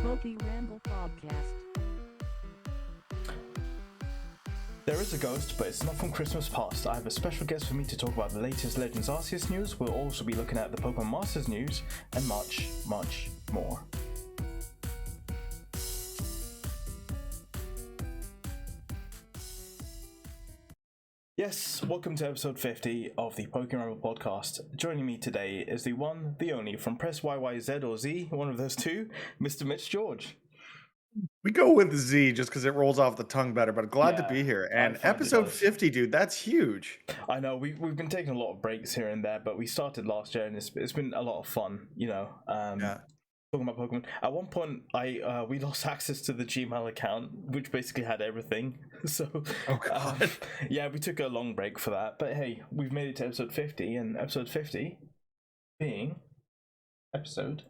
PokeRamble Podcast. There is a ghost, but it's not from Christmas past. I have a special guest for me to talk about the latest Legends Arceus news. We'll also be looking at the Pokemon Masters news and much, much more. Yes, welcome to episode 50 of the PokeRamble Podcast. Joining me today is the one, the only, from PressYYZ or Z, one of those two, MrMitchGeorge. We go with Z just because it rolls off the tongue better, but glad to be here. And episode 50, dude, that's huge. I know, we've been taking a lot of breaks here and there, but we started last year and it's been a lot of fun, you know. Talking about Pokemon. At one point, we lost access to the Gmail account, which basically had everything. So, yeah, we took a long break for that. But hey, we've made it to episode 50, and episode 50 being episode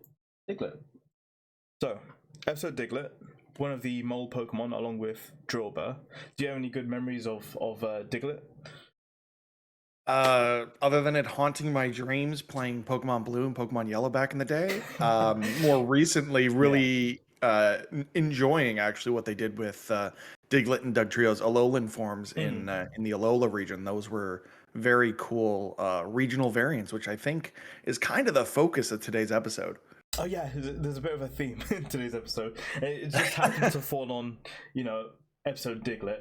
Diglett. So, episode Diglett, one of the mole Pokemon, along with Drilbur. Do you have any good memories of Diglett? Other than it haunting my dreams playing Pokemon Blue and Pokemon Yellow back in the day, more recently really enjoying actually what they did with Diglett and Dugtrio's Alolan forms in the Alola region. Those were very cool regional variants, which I think is kind of the focus of today's episode. Oh yeah, there's a bit of a theme in today's episode. It just happened to fall on, episode Diglett.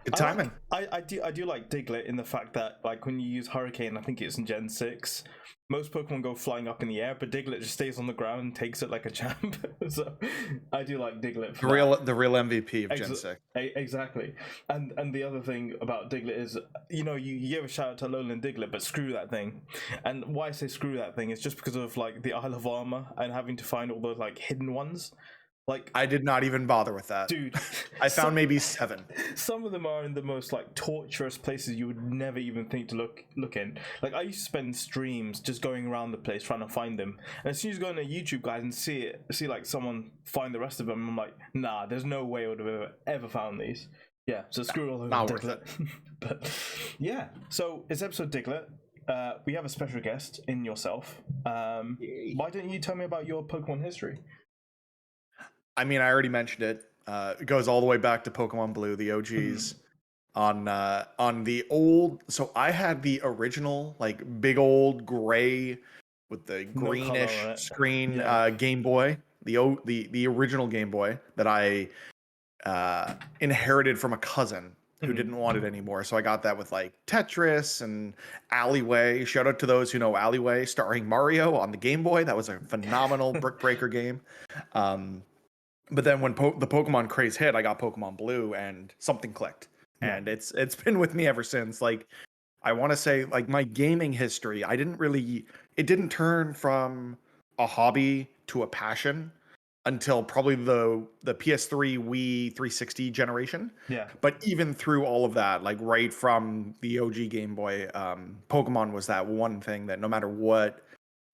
Good timing. I do like Diglett in the fact that, like, when you use Hurricane, I think it's in Gen 6, most Pokemon go flying up in the air, but Diglett just stays on the ground and takes it like a champ. So I do like Diglett for the real MVP of Gen 6. Exactly. And the other thing about Diglett is, you give a shout out to Alolan Diglett, but screw that thing. And why I say screw that thing is just because of, like, the Isle of Armor and having to find all those, like, hidden ones. Like, I did not even bother with that, dude. I found maybe 7. Some of them are in the most, like, torturous places you would never even think to look in. Like, I used to spend streams just going around the place trying to find them, and as soon as you go on a YouTube guide and see like someone find the rest of them, I'm like, nah, there's no way I would have ever found these. Yeah, so screw all of not them. Worth it. But yeah, so it's episode Diglett. We have a special guest in yourself. Why don't you tell me about your Pokemon history? I mean, I already mentioned it. It goes all the way back to Pokemon Blue, the OGs. On the old, so I had the original, like, big old gray with the greenish screen Game Boy, the original Game Boy that I inherited from a cousin who didn't want it anymore. So I got that with, like, Tetris and Alleyway. Shout out to those who know Alleyway, starring Mario on the Game Boy. That was a phenomenal brick breaker game. But then when the Pokemon craze hit, I got Pokemon Blue and something clicked. And it's been with me ever since. Like, I want to say, like, my gaming history, it didn't turn from a hobby to a passion until probably the PS3, Wii, 360 generation. Yeah. But even through all of that, like, right from the OG Game Boy, Pokemon was that one thing that no matter what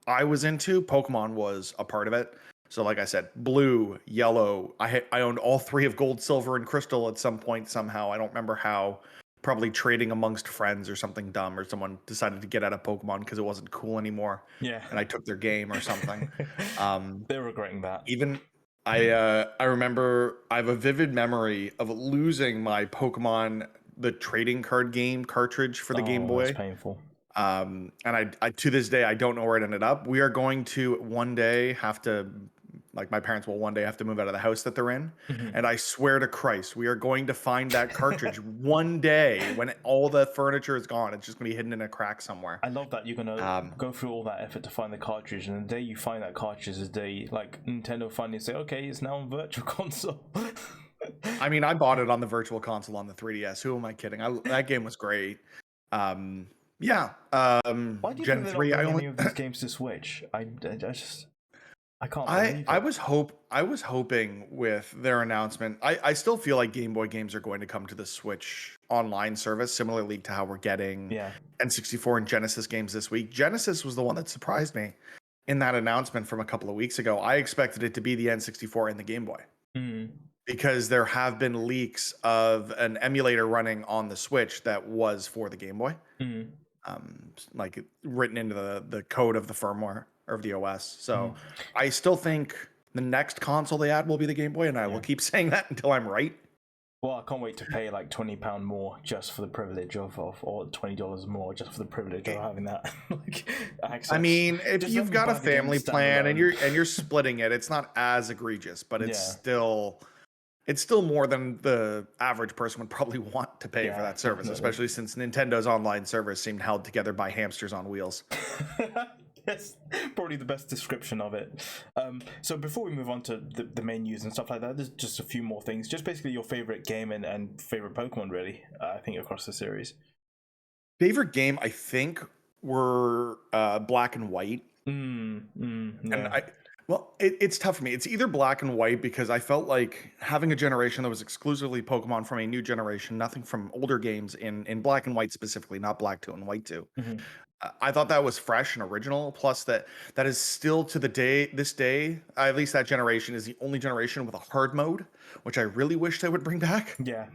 I was into, Pokemon was a part of it. So, like I said, Blue, Yellow, I owned all 3 of Gold, Silver, and Crystal at some point somehow. I don't remember how. Probably trading amongst friends or something dumb, or someone decided to get out of Pokemon because it wasn't cool anymore. Yeah. And I took their game or something. They're regretting that. Even I remember, I have a vivid memory of losing my Pokemon, the trading card game cartridge for the Game Boy. That's painful. And I to this day, I don't know where it ended up. We are going to one day have to, like, my parents will one day have to move out of the house that they're in. And I swear to Christ, we are going to find that cartridge one day when all the furniture is gone. It's just going to be hidden in a crack somewhere. I love that you're going to go through all that effort to find the cartridge. And the day you find that cartridge is the day, like, Nintendo finally say, okay, it's now on Virtual Console. I mean, I bought it on the Virtual Console on the 3DS. Who am I kidding? That game was great. Yeah. Why do you think they don't bring any of these games to Switch? I can't believe it. I was hoping with their announcement. I still feel like Game Boy games are going to come to the Switch online service, similarly to how we're getting N64 and Genesis games this week. Genesis was the one that surprised me in that announcement from a couple of weeks ago. I expected it to be the N64 and the Game Boy. Because there have been leaks of an emulator running on the Switch that was for the Game Boy. Like, written into the code of the firmware or of the OS. So I still think the next console they add will be the Game Boy, and I will keep saying that until I'm right. Well, I can't wait to pay like £20 more just for the privilege of or $20 more just for the privilege of having that like access. I mean, if Just you've got a family plan and standalone. you're splitting it, it's not as egregious, but it's still more than the average person would probably want to pay for that service, especially since Nintendo's online service seemed held together by hamsters on wheels. Yes, probably the best description of it. So before we move on to the main news and stuff like that, there's just a few more things. Just basically your favorite game and favorite Pokemon, really. I think across the series. Favorite game, I think, were Black and White. And it's tough for me. It's either Black and White because I felt like having a generation that was exclusively Pokemon from a new generation, nothing from older games in Black and White specifically, not Black 2 and White 2. I thought that was fresh and original. Plus, that is still to this day, at least that generation is the only generation with a hard mode, which I really wish they would bring back. Yeah,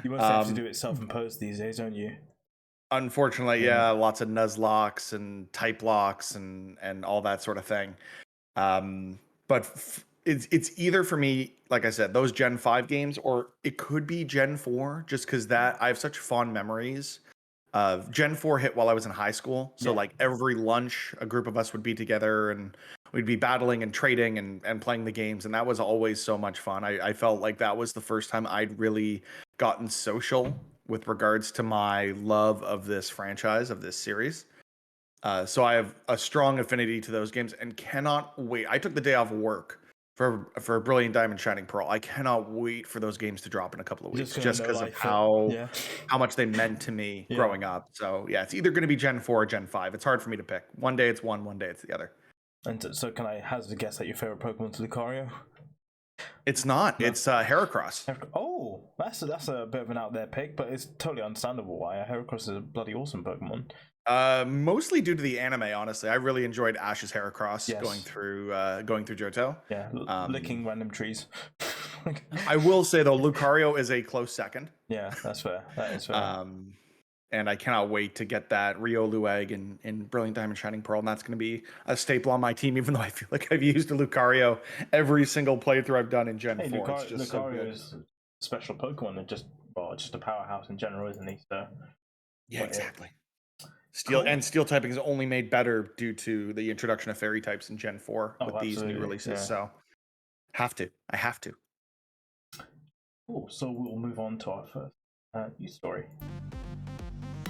you mostly have to do it self-imposed these days, don't you? Unfortunately, lots of Nuzlocks and type locks and all that sort of thing. But it's either for me, like I said, those Gen 5 games, or it could be Gen 4, just because I have such fond memories. Gen 4 hit while I was in high school. So like every lunch, a group of us would be together and we'd be battling and trading and playing the games. And that was always so much fun. I felt like that was the first time I'd really gotten social with regards to my love of this franchise, of this series. So I have a strong affinity to those games and cannot wait. I took the day off work for Brilliant Diamond Shining Pearl. I cannot wait for those games to drop in a couple of weeks, just because of how much they meant to me growing up. So yeah, it's either going to be Gen 4 or Gen 5. It's hard for me to pick. One day it's one day it's the other. And so can I hazard a guess that your favorite Pokemon's Lucario? It's not. No. It's Heracross. Oh, that's a bit of an out there pick, but it's totally understandable why. Heracross is a bloody awesome Pokemon. Mostly due to the anime, honestly. I really enjoyed Ash's Heracross going through Johto. Yeah, licking random trees. I will say though, Lucario is a close second. Yeah, that's fair. That is fair. And I cannot wait to get that Riolu egg in Brilliant Diamond Shining Pearl, and that's going to be a staple on my team, even though I feel like I've used a Lucario every single playthrough I've done in Gen 4. Lucario is a special Pokemon and just a powerhouse in general, isn't he? So yeah, exactly. Steel typing is only made better due to the introduction of fairy types in Gen 4 with these new releases. So I have to. Cool. So we'll move on to our first news story.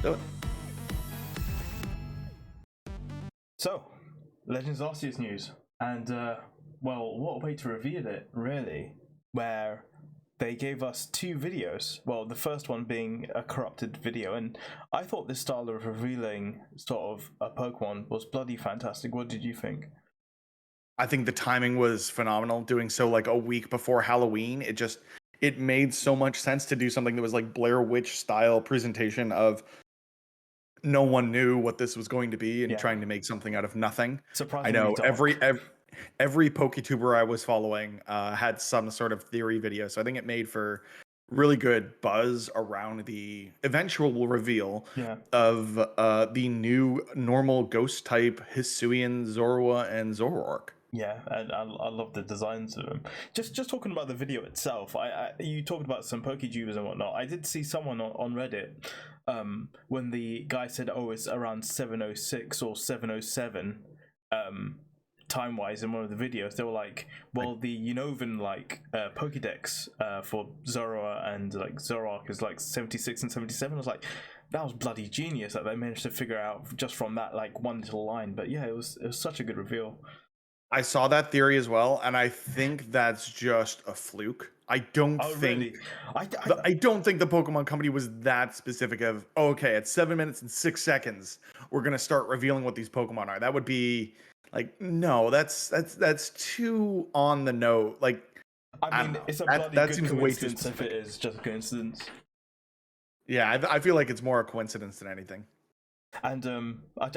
Do it. So, Legends Arceus news, and what a way to reveal it, really, where they gave us 2 videos. Well, the first one being a corrupted video, and I thought this style of revealing sort of a Pokemon was bloody fantastic. What did you think? I think the timing was phenomenal. Doing so like a week before Halloween, it made so much sense to do something that was like Blair Witch style presentation of no one knew what this was going to be and trying to make something out of nothing. Surprisingly I know dark. every PokeTuber I was following had some sort of theory video, so I think it made for really good buzz around the eventual reveal of the new normal ghost type Hisuien, Zorua, and Zoroark. Yeah, and I love the designs of them. Just talking about the video itself, you talked about some PokeTubers and whatnot. I did see someone on Reddit when the guy said, "Oh, it's around 7:06 or 7:07." Time-wise in one of the videos, they were like, well, the Unown Pokédex for Zorua and like Zoroark is like 76 and 77. I was like, that was bloody genius that they managed to figure out just from that like one little line. But yeah, it was such a good reveal. I saw that theory as well, and I think that's just a fluke. I don't think really? I don't think the Pokemon Company was that specific of, okay, at 7 minutes and 6 seconds, we're gonna start revealing what these Pokemon are. That would be like, no, that's too on the note. Like, I mean, it's a bloody good coincidence if it is just a coincidence. Yeah, I feel like it's more a coincidence than anything. And I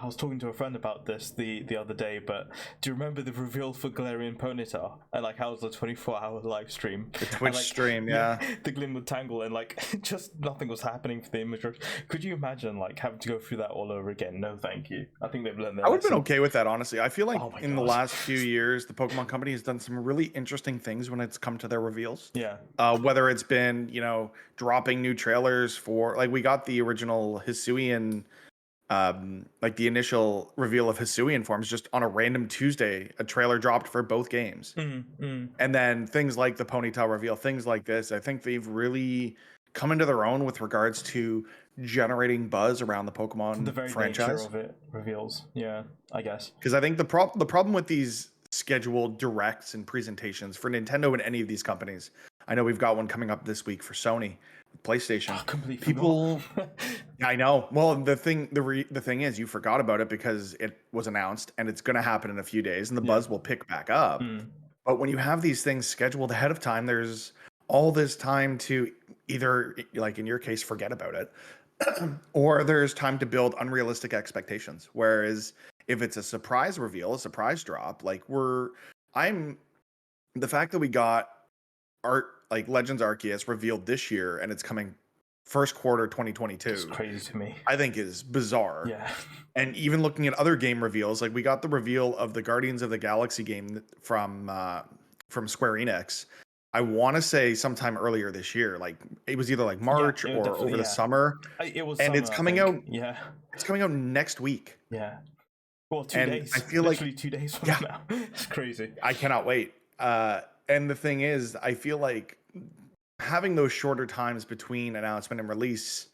was talking to a friend about this the other day. But do you remember the reveal for Galarian Ponyta? And like, how was the 24-hour live stream? The Twitch and, stream, yeah. The Glimwood Tangle, and like, just nothing was happening for the image. Could you imagine like having to go through that all over again? No, thank you. I think they've learned their I would have lesson. been okay with that, honestly. I feel like in the God. last few years, the Pokemon Company has done some really interesting things when it's come to their reveals. Yeah. Whether it's been, you know, dropping new trailers for, like, we got the original Hisuien, like the initial reveal of Hisuien forms just on a random Tuesday. A trailer dropped for both games. And then things like the Ponytail reveal, things like this, I think they've really come into their own with regards to generating buzz around the Pokemon The very franchise. nature of it reveals, yeah, I guess. Because I think the problem with these scheduled directs and presentations for Nintendo and any of these companies, I know we've got one coming up this week for Sony, PlayStation. People, yeah, I know. Well, the thing is, you forgot about it because it was announced and it's going to happen in a few days, and the buzz will pick back up. But when you have these things scheduled ahead of time, there's all this time to either, like in your case, forget about it, or there's time to build unrealistic expectations. Whereas if it's a surprise reveal, a surprise drop, like the fact that we got Legends Arceus revealed this year and it's coming first quarter 2022. It's crazy to me. I think is bizarre. Yeah. And even looking at other game reveals, like we got the reveal of the Guardians of the Galaxy game from Square Enix. I want to say sometime earlier this year, like it was either like March or over the summer. It was, and summer, it's coming out. Yeah, it's coming out next week. Yeah, well, 2 and days. I feel literally 2 days from now. It's crazy. I cannot wait. And the thing is, I feel like having those shorter times between announcement and release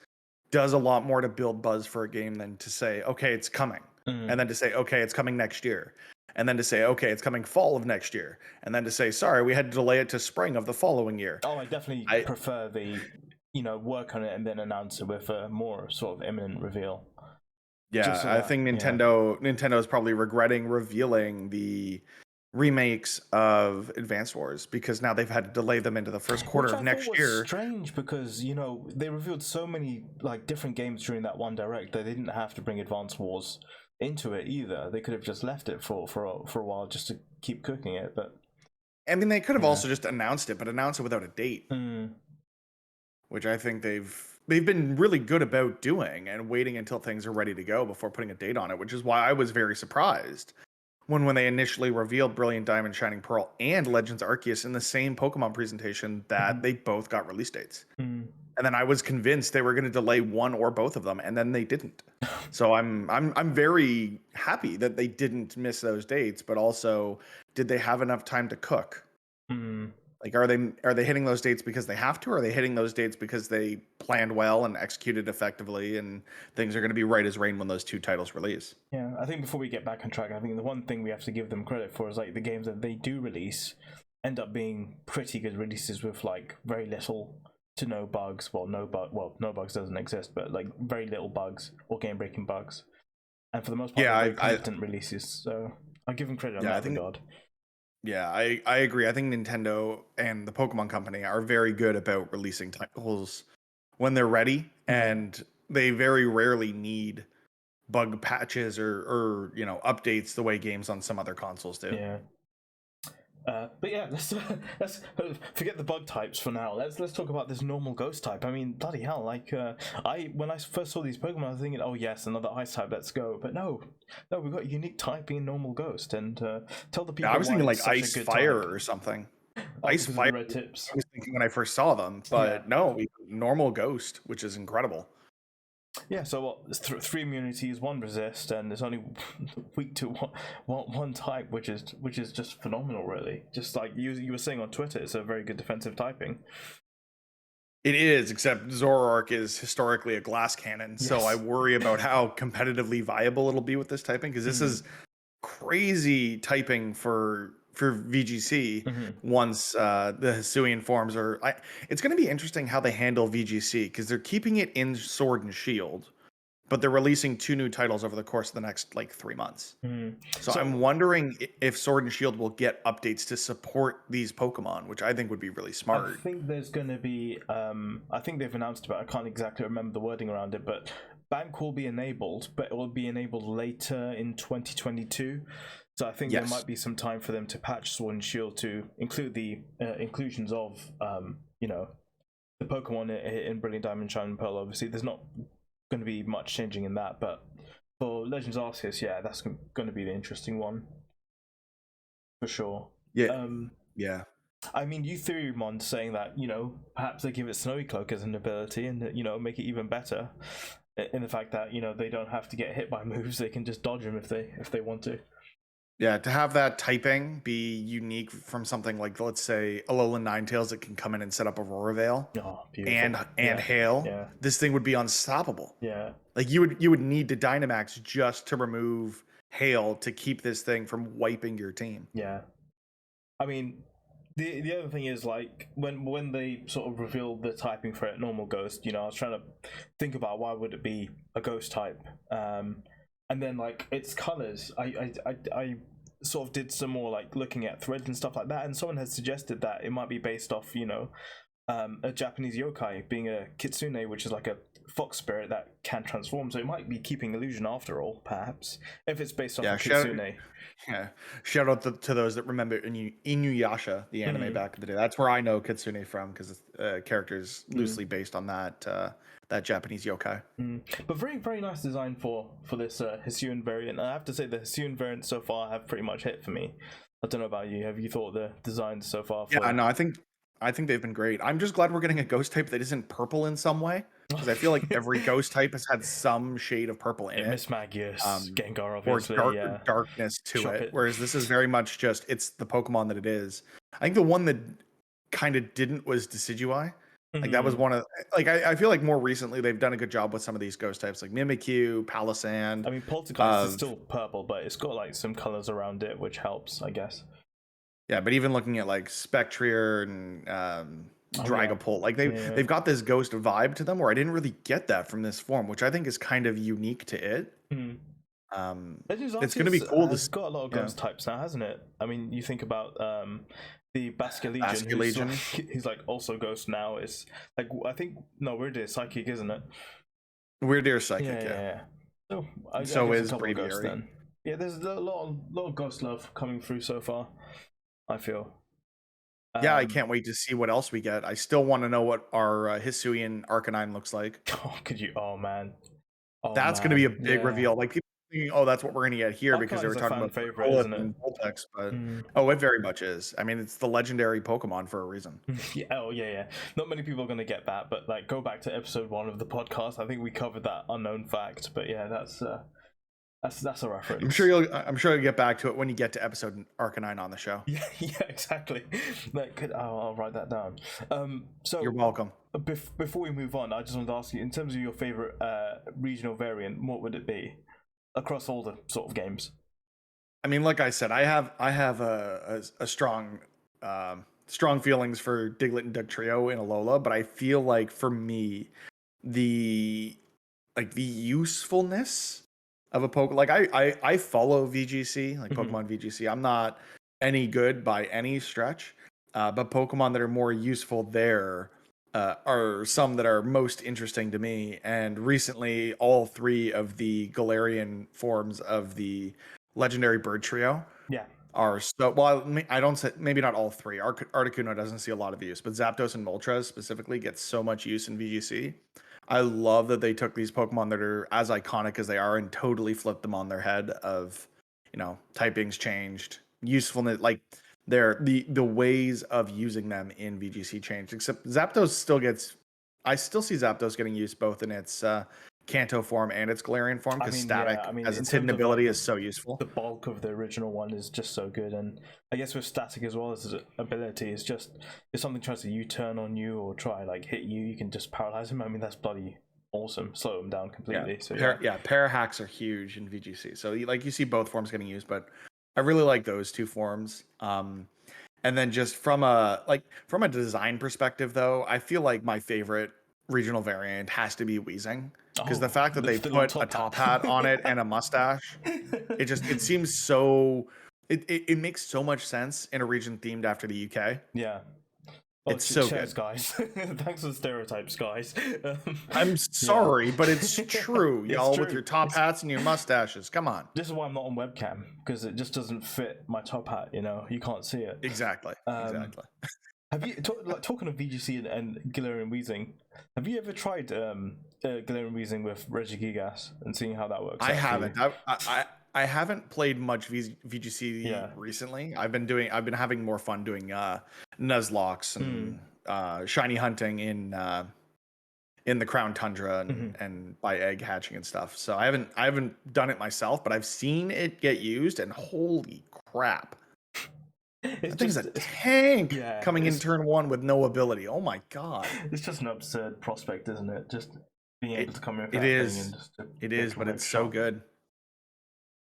does a lot more to build buzz for a game than to say, okay, it's coming, and then to say, okay, it's coming next year. And then to say, okay, it's coming fall of next year. And then to say, sorry, we had to delay it to spring of the following year. Oh, I definitely prefer the, work on it and then announce it with a more sort of imminent reveal. Yeah, I think Nintendo is probably regretting revealing the remakes of Advance Wars because now they've had to delay them into the first quarter of next year. Strange because, they revealed so many like different games during that one direct that they didn't have to bring Advance Wars into it either. They could have just left it for a while just to keep cooking it. But I mean, they could have also just announced it, but announced it without a date, which I think they've been really good about doing and waiting until things are ready to go before putting a date on it. Which is why I was very surprised when they initially revealed Brilliant Diamond, Shining Pearl, and Legends Arceus in the same Pokemon presentation that they both got release dates. And then I was convinced they were going to delay one or both of them, and then they didn't. So I'm very happy that they didn't miss those dates, but also, did they have enough time to cook? Like, are they hitting those dates because they have to, or are they hitting those dates because they planned well and executed effectively, and things are going to be right as rain when those two titles release? Yeah, I think before we get back on track, I think the one thing we have to give them credit for is like the games that they do release end up being pretty good releases with like very little to no bugs. No bugs doesn't exist, but like very little bugs or game-breaking bugs. And for the most part, they're competent releases. So I give them credit on that regard. Yeah, I agree. I think Nintendo and the Pokemon Company are very good about releasing titles when they're ready, and they very rarely need bug patches or updates the way games on some other consoles do. Yeah. But yeah, let's forget the bug types for now. Let's talk about this normal ghost type. I mean, bloody hell! Like, when I first saw these Pokemon, I was thinking, oh yes, another ice type. Let's go. But no, we've got unique typing in normal ghost. And tell the people. I was thinking like ice fire or something. Ice fire. Red tips. I was thinking when I first saw them, but no, normal ghost, which is incredible. Yeah, so what? 3 immunities, 1 resist, and it's only weak to one type, which is just phenomenal, really. Just like you were saying on Twitter, it's a very good defensive typing. It is, except Zoroark is historically a glass cannon, so I worry about how competitively viable it'll be with this typing, because this is crazy typing for VGC once the Hisuien forms are. It's going to be interesting how they handle VGC, because they're keeping it in Sword and Shield, but they're releasing 2 new titles over the course of the next 3 months. So I'm wondering if Sword and Shield will get updates to support these Pokemon, which I think would be really smart. I think there's going to be. I think they've announced about. I can't exactly remember the wording around it, but Bank will be enabled, but it will be enabled later in 2022. So I think there might be some time for them to patch Sword and Shield to include the inclusions of, the Pokemon in Brilliant Diamond, Shine and Pearl. Obviously, there's not going to be much changing in that, but for Legends Arceus, yeah, that's going to be the interesting one for sure. Yeah. Yeah. I mean, you threw him on saying that, perhaps they give it Snowy Cloak as an ability and, make it even better in the fact that, they don't have to get hit by moves. They can just dodge them if they want to. Yeah, to have that typing be unique from something like, let's say, Alolan Ninetales that can come in and set up Aurora Veil and Hail. Yeah. This thing would be unstoppable. Yeah. Like you would need to Dynamax just to remove Hail to keep this thing from wiping your team. Yeah. I mean, the other thing is, like, when they sort of revealed the typing for it, normal Ghost, I was trying to think about why would it be a Ghost type. And then, like, its colors, I sort of did some more, like, looking at threads and stuff like that, and someone has suggested that it might be based off, a Japanese yokai being a kitsune, which is like a fox spirit that can transform. So it might be keeping illusion after all, perhaps, if it's based off a kitsune. Shout out to those that remember Inuyasha, the anime back in the day. That's where I know kitsune from, because the character is loosely based on that Japanese yokai. But very, very nice design for this Hisuien variant. I have to say the Hisuien variants so far have pretty much hit for me. I don't know about you. Have you thought the designs so far? Yeah, no, I think they've been great. I'm just glad we're getting a ghost type that isn't purple in some way, because I feel like every ghost type has had some shade of purple in it. Mismagius, Gengar, obviously, or darkness to it. Whereas this is very much just, it's the Pokemon that it is. I think the one that kind of didn't was Decidueye. Like that was one of, like, I feel like more recently they've done a good job with some of these ghost types, like Mimikyu, Palisand. I mean, Poltergeist is still purple, but it's got like some colors around it, which helps, I guess. Yeah, but even looking at like Spectrier and Dragapult, like they've got this ghost vibe to them, where I didn't really get that from this form, which I think is kind of unique to it. It's going to be cool. It's got a lot of ghost types now, hasn't it? I mean, you think about the Basculegion. He's like also ghost now. It's like, I think, no, Weird Deer Psychic, isn't it? Weird Deer Psychic, yeah. So is Braviary. Then. Yeah, there's a lot of ghost love coming through so far, I feel. Yeah, I can't wait to see what else we get. I still want to know what our Hisuian Arcanine looks like. Oh man. That's going to be a big reveal. Like, people thinking, oh, that's what we're going to get here because they were talking about favorite, isn't it? And Voltex, but it very much is. I mean, it's the legendary Pokemon for a reason. Yeah. Not many people are going to get that, but like, go back to episode 1 of the podcast. I think we covered that unknown fact, but yeah, that's a reference. I'm sure you'll get back to it when you get to episode Arcanine on the show. Yeah, exactly. I'll write that down. So you're welcome. Before we move on, I just wanted to ask you, in terms of your favorite regional variant, what would it be across all the sort of games? I mean, like I said, I have a strong feelings for Diglett and Dugtrio in Alola, but I feel like for me, the usefulness of a Pokemon, like I follow VGC, like Pokemon VGC. I'm not any good by any stretch, but Pokemon that are more useful there are some that are most interesting to me. And recently, all 3 of the Galarian forms of the legendary bird trio are so, well, I don't say, maybe not all 3. Articuno doesn't see a lot of use, but Zapdos and Moltres specifically get so much use in VGC. I love that they took these Pokemon that are as iconic as they are and totally flipped them on their head of, typing's changed, usefulness, like the ways of using them in VGC changed. Except Zapdos I still see Zapdos getting used both in its Kanto form and its Galarian form, because static as its hidden ability is so useful. The bulk of the original one is just so good, and I guess with static as well as its ability, is just, if something tries to U-turn on you or try like hit you, you can just paralyze him. I mean, that's bloody awesome. Slow him down completely. Para hacks are huge in VGC. So you see both forms getting used, but I really like those 2 forms. And then just from a design perspective, though, I feel like my favorite regional variant has to be Weezing. Because the fact that they put a top hat on it and a mustache, it seems so, it makes so much sense in a region themed after the UK. Yeah. Oh, It's so cheers, good. guys. Thanks for the stereotypes, guys. I'm sorry, but it's true, It's y'all, with true. your top hats and your mustaches. Come on. This is why I'm not on webcam, because it just doesn't fit my top hat. You can't see it. Exactly. Exactly. Have you talking of VGC and Galarian Weezing? Have you ever tried Galarian Weezing with Regigigas and seeing how that works? I haven't. I haven't played much VGC recently. I've been having more fun doing Nuzlocks and shiny hunting in the Crown Tundra and by egg hatching and stuff. So I haven't done it myself, but I've seen it get used, and holy crap. That thing's a tank coming in turn 1 with no ability. Oh my god. It's just an absurd prospect, isn't it? Just being able to come in with it that is. thing and just It is, but it's so good.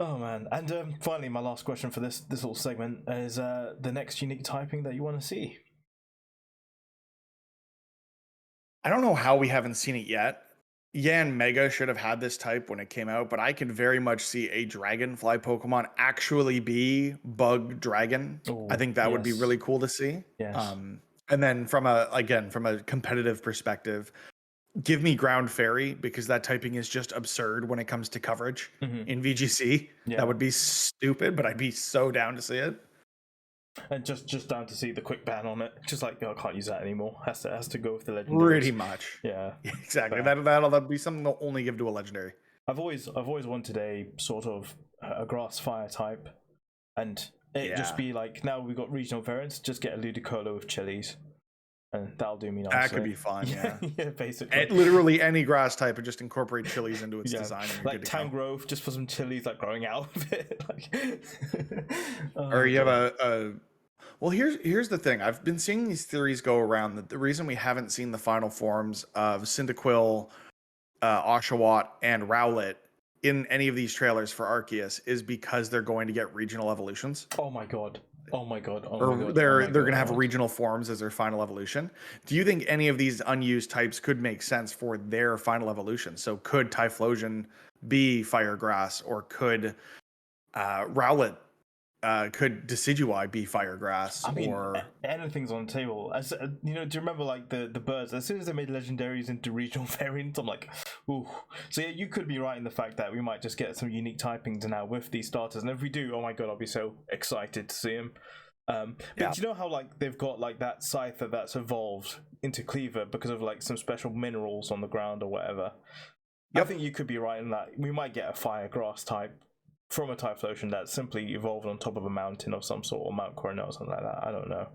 Oh man. And finally, my last question for this little segment is the next unique typing that you want to see. I don't know how we haven't seen it yet. Yan Mega should have had this type when it came out, but I can very much see a Dragonfly Pokemon actually be Bug Dragon. Ooh, I think that would be really cool to see. Yes. And then from a competitive perspective, give me Ground Fairy, because that typing is just absurd when it comes to coverage in VGC. Yeah. That would be stupid, but I'd be so down to see it. And just down to see the quick ban on it, just like, I can't use that anymore. Has to go with the legendary. Pretty much. Yeah. Exactly. That'll be something they'll only give to a legendary. I've always wanted a sort of a grass fire type, and it just be like, now we've got regional variants, just get a Ludicolo with chilies, and that'll do me nicely. That could be fun. Yeah. Yeah, basically. Literally any grass type, and just incorporate chilies into its design. And like Tangrowth, just put some chilies like growing out of it. Or you have well, here's the thing. I've been seeing these theories go around that the reason we haven't seen the final forms of Cyndaquil, Oshawott, and Rowlet in any of these trailers for Arceus is because they're going to get regional evolutions. Oh my god. They're going to have regional forms as their final evolution. Do you think any of these unused types could make sense for their final evolution? So could Typhlosion be Fire Grass, or could Rowlet, could Decidueye be Fire Grass? I mean, or anything's on the table. As do you remember like the birds? As soon as they made legendaries into regional variants, I'm like, ooh. So yeah, you could be right in the fact that we might just get some unique typings now with these starters, and if we do, oh my god, I'll be so excited to see them. But do you know how like they've got like that Scyther that's evolved into Cleaver because of like some special minerals on the ground or whatever? I think you could be right in that. We might get a Fire Grass type from a Typhlosion that simply evolved on top of a mountain of some sort, or Mount Coronel or something like that. I don't know.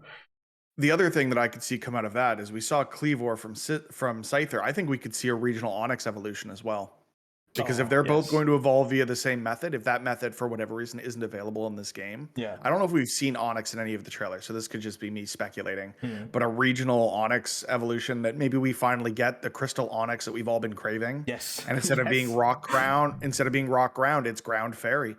The other thing that I could see come out of that is we saw Cleavor from Scyther. I think we could see a regional Onyx evolution as well. Because if they're both going to evolve via the same method, if that method for whatever reason isn't available in this game, I don't know if we've seen Onyx in any of the trailers, so this could just be me speculating. But a regional Onyx evolution that maybe we finally get the Crystal Onyx that we've all been craving. Yes. And instead of being Rock Ground, it's Ground Fairy.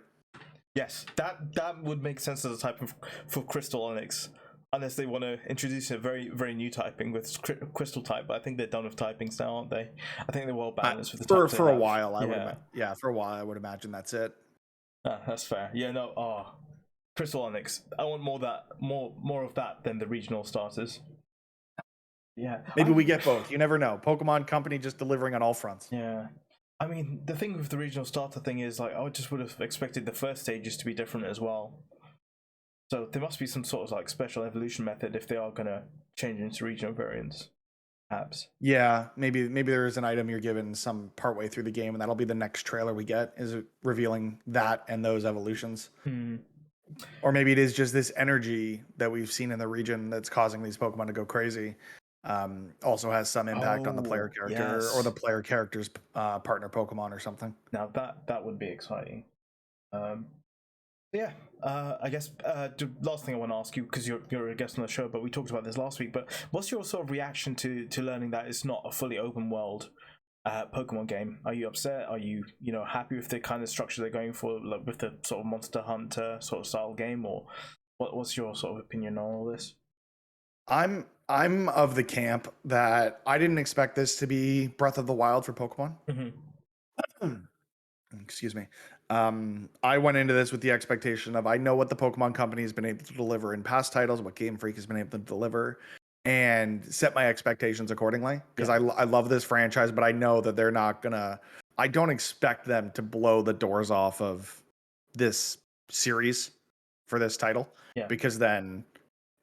Yes, that would make sense as a type for Crystal Onyx. Unless they want to introduce a very, very new typing with Crystal type, but I think they're done with typings now, aren't they? I think they're well balanced with the types for a while. For a while, I would imagine that's it. That's fair. Yeah, no. Crystal Onyx. I want more of that than the regional starters. Yeah, maybe we get both. You never know. Pokemon Company just delivering on all fronts. Yeah. I mean, the thing with the regional starter thing is, like, I just would have expected the first stages to be different as well. So there must be some sort of like special evolution method if they are going to change into regional variants, perhaps. Yeah, maybe there is an item you're given some partway through the game, and that'll be the next trailer we get, is revealing that and those evolutions. Or maybe it is just this energy that we've seen in the region that's causing these Pokemon to go crazy. Also has some impact on the player character or the player character's partner Pokemon or something. Now that would be exciting. Yeah, I guess the last thing I want to ask you, because you're a guest on the show, but we talked about this last week, but what's your sort of reaction to learning that it's not a fully open world Pokemon game? Are you upset? Are you happy with the kind of structure they're going for, like with the sort of Monster Hunter sort of style game, or what's your sort of opinion on all this? I'm of the camp that I didn't expect this to be Breath of the Wild for Pokemon. Excuse me. I went into this with the expectation of, I know what the Pokemon Company has been able to deliver in past titles, what Game Freak has been able to deliver, and set my expectations accordingly, because I love this franchise, but I know that they're not gonna. I don't expect them to blow the doors off of this series for this title, because then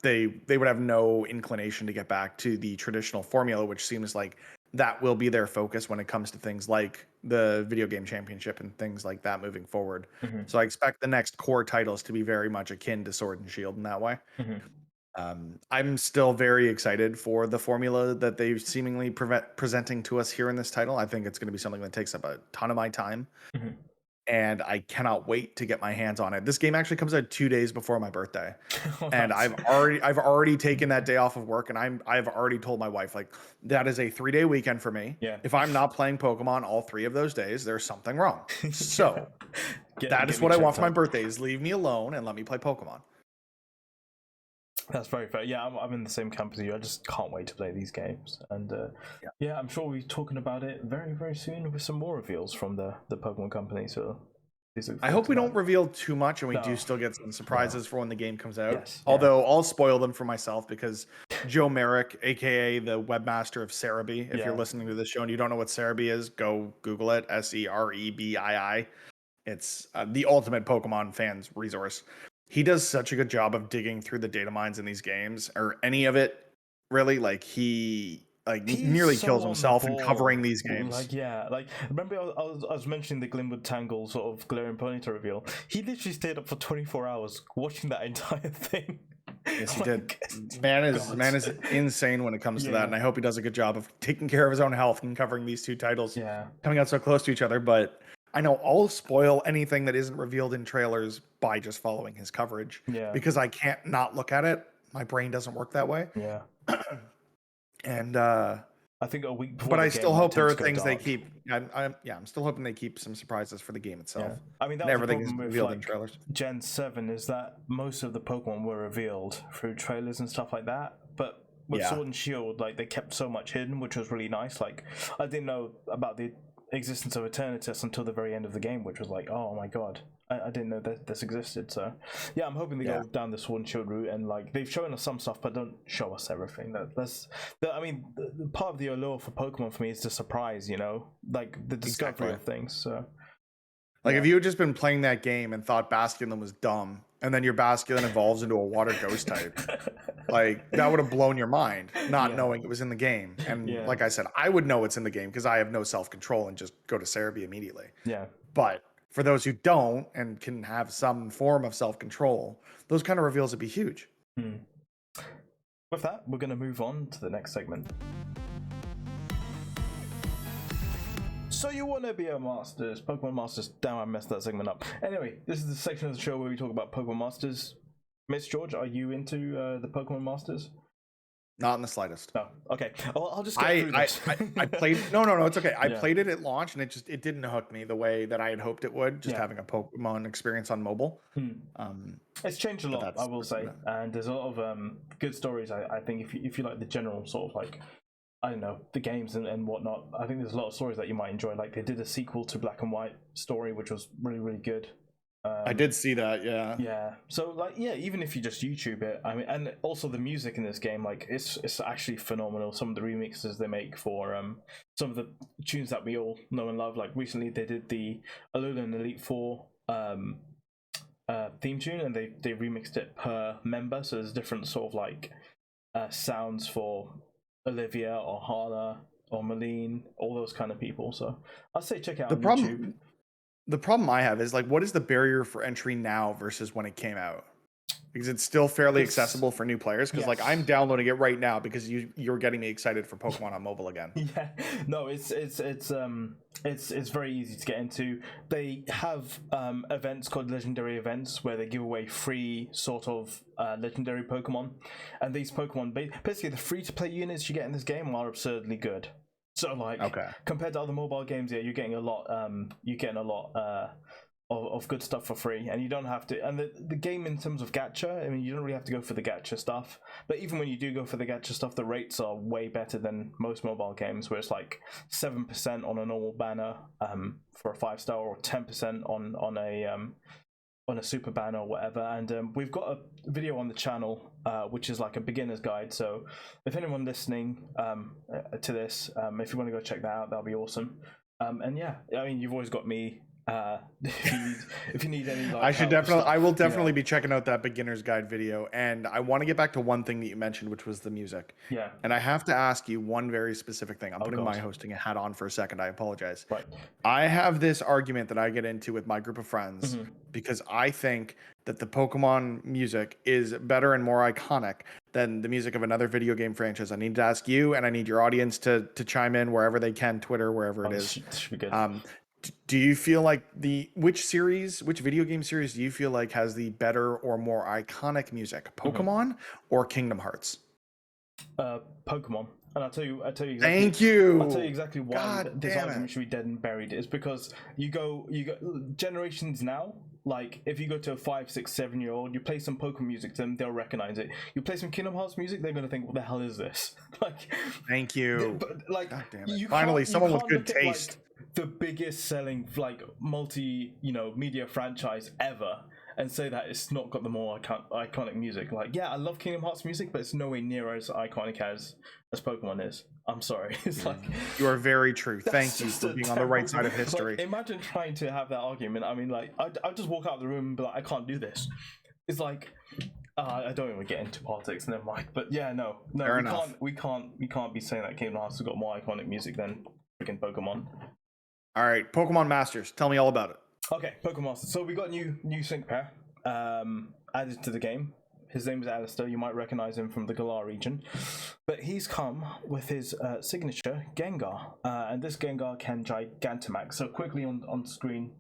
they would have no inclination to get back to the traditional formula, which seems like that will be their focus when it comes to things like the video game championship and things like that moving forward. So I expect the next core titles to be very much akin to Sword and Shield in that way. I'm still very excited for the formula that they've seemingly presenting to us here in this title. I think it's going to be something that takes up a ton of my time. And I cannot wait to get my hands on it. This game actually comes out 2 days before my birthday, and I've already taken that day off of work, and I've already told my wife, like, that is a 3-day weekend for me. If I'm not playing Pokemon all 3 of those days, there's something wrong. So that is what I want for my birthday: is leave me alone and let me play Pokemon. That's very fair. Yeah, I'm in the same camp as you. I just can't wait to play these games, and I'm sure we'll be talking about it very, very soon with some more reveals from the Pokemon company. So I hope we don't reveal too much, and we do still get some surprises for when the game comes out. Although I'll spoil them for myself, because Joe Merrick, aka the webmaster of Cerebi, if you're listening to this show and you don't know what Cerebi is, go Google it. Serebii. It's the ultimate Pokemon fans resource. He does such a good job of digging through the data mines in these games, or any of it, really. Like, he nearly kills himself in covering these games. Remember I was mentioning the Glimwood Tangle sort of Glaring Ponyta reveal. He literally stayed up for 24 hours watching that entire thing. Yes, he did. Man is insane when it comes to that, and I hope he does a good job of taking care of his own health and covering these 2 titles coming out so close to each other. But I know I'll spoil anything that isn't revealed in trailers by just following his coverage, because I can't not look at it. My brain doesn't work that way. And I think a week before, but I still hope there are things they keep. I'm still hoping they keep some surprises for the game itself. I mean, that everything is revealed in trailers. Gen 7 is that most of the Pokemon were revealed through trailers and stuff like that, but with Sword and Shield, like, they kept so much hidden, which was really nice. Like, I didn't know about the existence of Eternatus until the very end of the game, which was like, oh my god, I didn't know that this existed. So I'm hoping they go down the Sword and Shield route, and like, they've shown us some stuff, but don't show us everything. I mean, the part of the allure for Pokemon for me is the surprise, like the discovery of things. So like, if you had just been playing that game and thought Basculin was dumb, and then your Basculin evolves into a water ghost type, like, that would have blown your mind, not knowing it was in the game. And like I said, I would know it's in the game because I have no self-control and just go to Cerebi immediately. But for those who don't and can have some form of self-control, those kind of reveals would be huge. With that, we're going to move on to the next segment. So you want to be a Masters, Pokemon Masters. Damn, I messed that segment up. Anyway, this is the section of the show where we talk about Pokemon Masters. MrMitchGeorge, are you into the Pokemon Masters? Not in the slightest. No. Okay. I'll just get through this. I played. No, it's okay. I played it at launch, and it didn't hook me the way that I had hoped it would. Just having a Pokemon experience on mobile. It's changed a lot, I will say, and there's a lot of good stories. I think if you like the general sort of, like, I don't know, the games and whatnot, I think there's a lot of stories that you might enjoy. Like, they did a sequel to Black and White story, which was really, really good. I did see that, So, like, even if you just YouTube it, I mean, and also the music in this game, like, it's actually phenomenal. Some of the remixes they make for some of the tunes that we all know and love. Like, recently they did the Alolan Elite Four theme tune, and they remixed it per member. So there's different sort of like sounds for Olivia or Hala or Malene, all those kind of people. So I'd say check it out on YouTube. The problem I have is, like, what is the barrier for entry now versus when it came out? Because it's still fairly accessible for new players. Because like, I'm downloading it right now because you're getting me excited for Pokemon on mobile again. No, it's very easy to get into. They have events called legendary events where they give away free sort of legendary Pokemon, and these Pokemon, basically the free to play units you get in this game are absurdly good. So, like, compared to other mobile games, you're getting a lot. Of good stuff for free, and you don't have to. And the game, in terms of gacha, I mean, you don't really have to go for the gacha stuff. But even when you do go for the gacha stuff, the rates are way better than most mobile games, where it's like 7% on a normal banner for a 5-star, or 10% on on a super banner or whatever. And we've got a video on the channel, which is like a beginner's guide. So if anyone listening to this, if you want to go check that out, that'll be awesome. And yeah, I mean, you've always got me. If you need any, like, I will definitely be checking out that beginner's guide video. And I want to get back to one thing that you mentioned, which was the music. Yeah. And I have to ask you one very specific thing. I'm putting my hosting hat on for a second. I apologize. Right. I have this argument that I get into with my group of friends because I think that the Pokemon music is better and more iconic than the music of another video game franchise. I need to ask you, and I need your audience to chime in wherever they can, Twitter, wherever it is. This should be good. Do you feel like which video game series do you feel like has the better or more iconic music, Pokemon or Kingdom Hearts? Pokemon. And I'll tell you exactly. Thank you. I'll tell you exactly why this argument should be dead and buried. Is because you go generations now. Like if you go to a 5, 6, 7-year-old, you play some Pokemon music to them, they'll recognize it. You play some Kingdom Hearts music, they're gonna think, "What the hell is this?" Like, thank you. But like, God damn it. Finally, someone with good taste. At, like, the biggest selling media franchise ever, and say that it's not got the more iconic music. Like, yeah, I love Kingdom Hearts music, but it's nowhere near as iconic as Pokemon is. I'm sorry. It's like, you are very true. Thank you for being on the right side of history. Like, imagine trying to have that argument. I mean, like, I'd just walk out of the room and be like, I can't do this. It's like, I don't even get into politics, never mind. But yeah, no, we can't be saying that Kingdom Hearts has got more iconic music than freaking Pokemon. All right, Pokemon Masters, tell me all about it. Okay, Pokemon Masters. So we got new sync pair added to the game. His name is Allister. You might recognize him from the Galar region, but he's come with his signature Gengar, and this Gengar can Gigantamax. So quickly on screen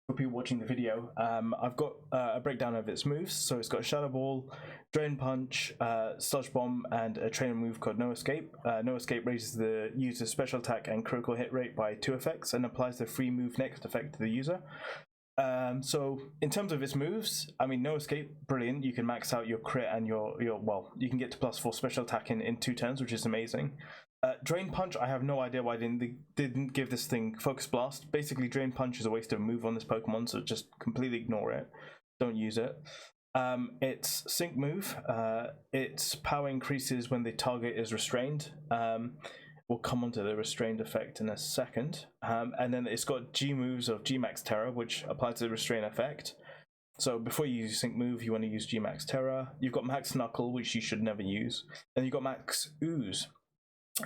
for people watching the video, I've got a breakdown of its moves. So it's got Shadow Ball, Drain Punch, Sludge Bomb, and a trainer move called No Escape. No Escape raises the user's special attack and critical hit rate by 2 effects and applies the free move next effect to the user. So in terms of its moves, I mean, No Escape, brilliant. You can max out your crit and your you can get to +4 special attack in 2 turns, which is amazing. Drain Punch, I have no idea why they didn't give this thing Focus Blast. Basically, Drain Punch is a waste of a move on this Pokemon, so just completely ignore it. Don't use it. Its Sync move, its power increases when the target is restrained. We'll come onto the restrained effect in a second. And then it's got G moves of G-Max Terra, which applies to the restrain effect. So before you use Sync move, you want to use G-Max Terra. You've got Max Knuckle, which you should never use. Then you've got Max Ooze,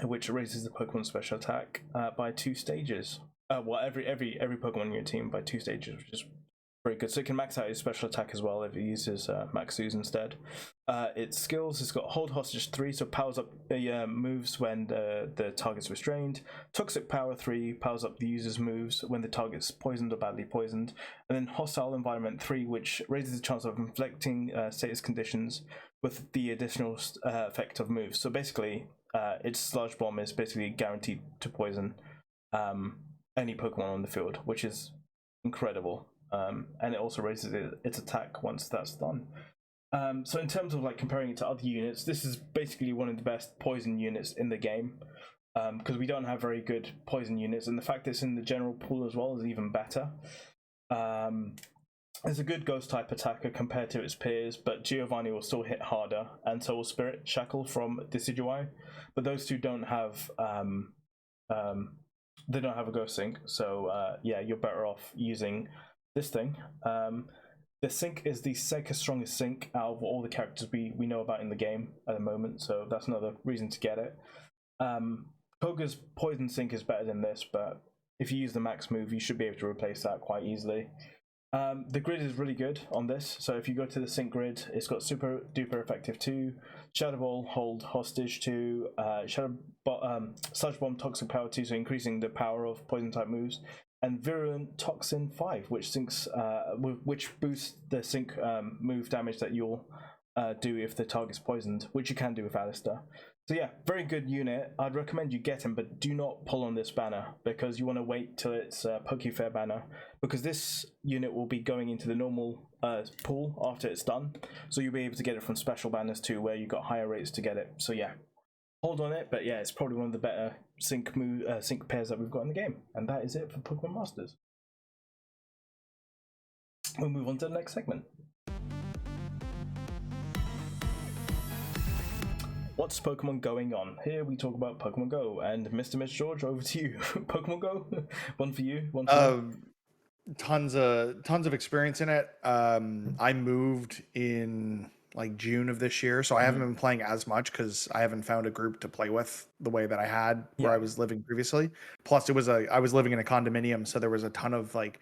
which raises the Pokemon special attack by 2 stages. Every Pokemon in your team by 2 stages, which is very good. So it can max out his special attack as well if it uses Max Ooze instead. Its skills, it's got Hold Hostage 3, so powers up the moves when the target's restrained. Toxic Power 3 powers up the user's moves when the target's poisoned or badly poisoned. And then Hostile Environment 3, which raises the chance of inflicting status conditions with the additional effect of moves. So basically, its Sludge Bomb is basically guaranteed to poison any Pokemon on the field, which is incredible. And it also raises its attack once that's done. So in terms of like comparing it to other units, this is basically one of the best poison units in the game, because we don't have very good poison units, and the fact that it's in the general pool as well is even better. It's a good ghost type attacker compared to its peers, but Giovanni will still hit harder, and so will Spirit Shackle from Decidueye, but those two don't have they don't have a ghost sync, so yeah, you're better off using this thing. The sync is the second strongest sync out of all the characters we know about in the game at the moment, so that's another reason to get it. Koga's poison sync is better than this, but if you use the max move, you should be able to replace that quite easily. The grid is really good on this, so if you go to the sync grid, it's got Super Duper Effective 2, Shadow Ball, Hold Hostage 2, Sludge Bomb, Toxic Power 2, so increasing the power of poison type moves, and Virulent Toxin 5, which boosts the sync move damage that you'll do if the target's poisoned, which you can do with Allister. So yeah, very good unit. I'd recommend you get him, but do not pull on this banner, because you want to wait till it's Pokefair banner, because this unit will be going into the normal pool after it's done, so you'll be able to get it from special banners too, where you got higher rates to get it. So yeah, hold on it, but yeah, it's probably one of the better sync pairs that we've got in the game, and that is it for Pokemon Masters. we'll move on to the next segment. What's Pokemon going on? Here we talk about Pokemon Go, and MrMitchGeorge, over to you. Pokemon Go, one for you, one for me. Tons of experience in it. I moved in like June of this year, so I haven't been playing as much because I haven't found a group to play with the way that I had where I was living previously. Plus, I was living in a condominium, so there was a ton of like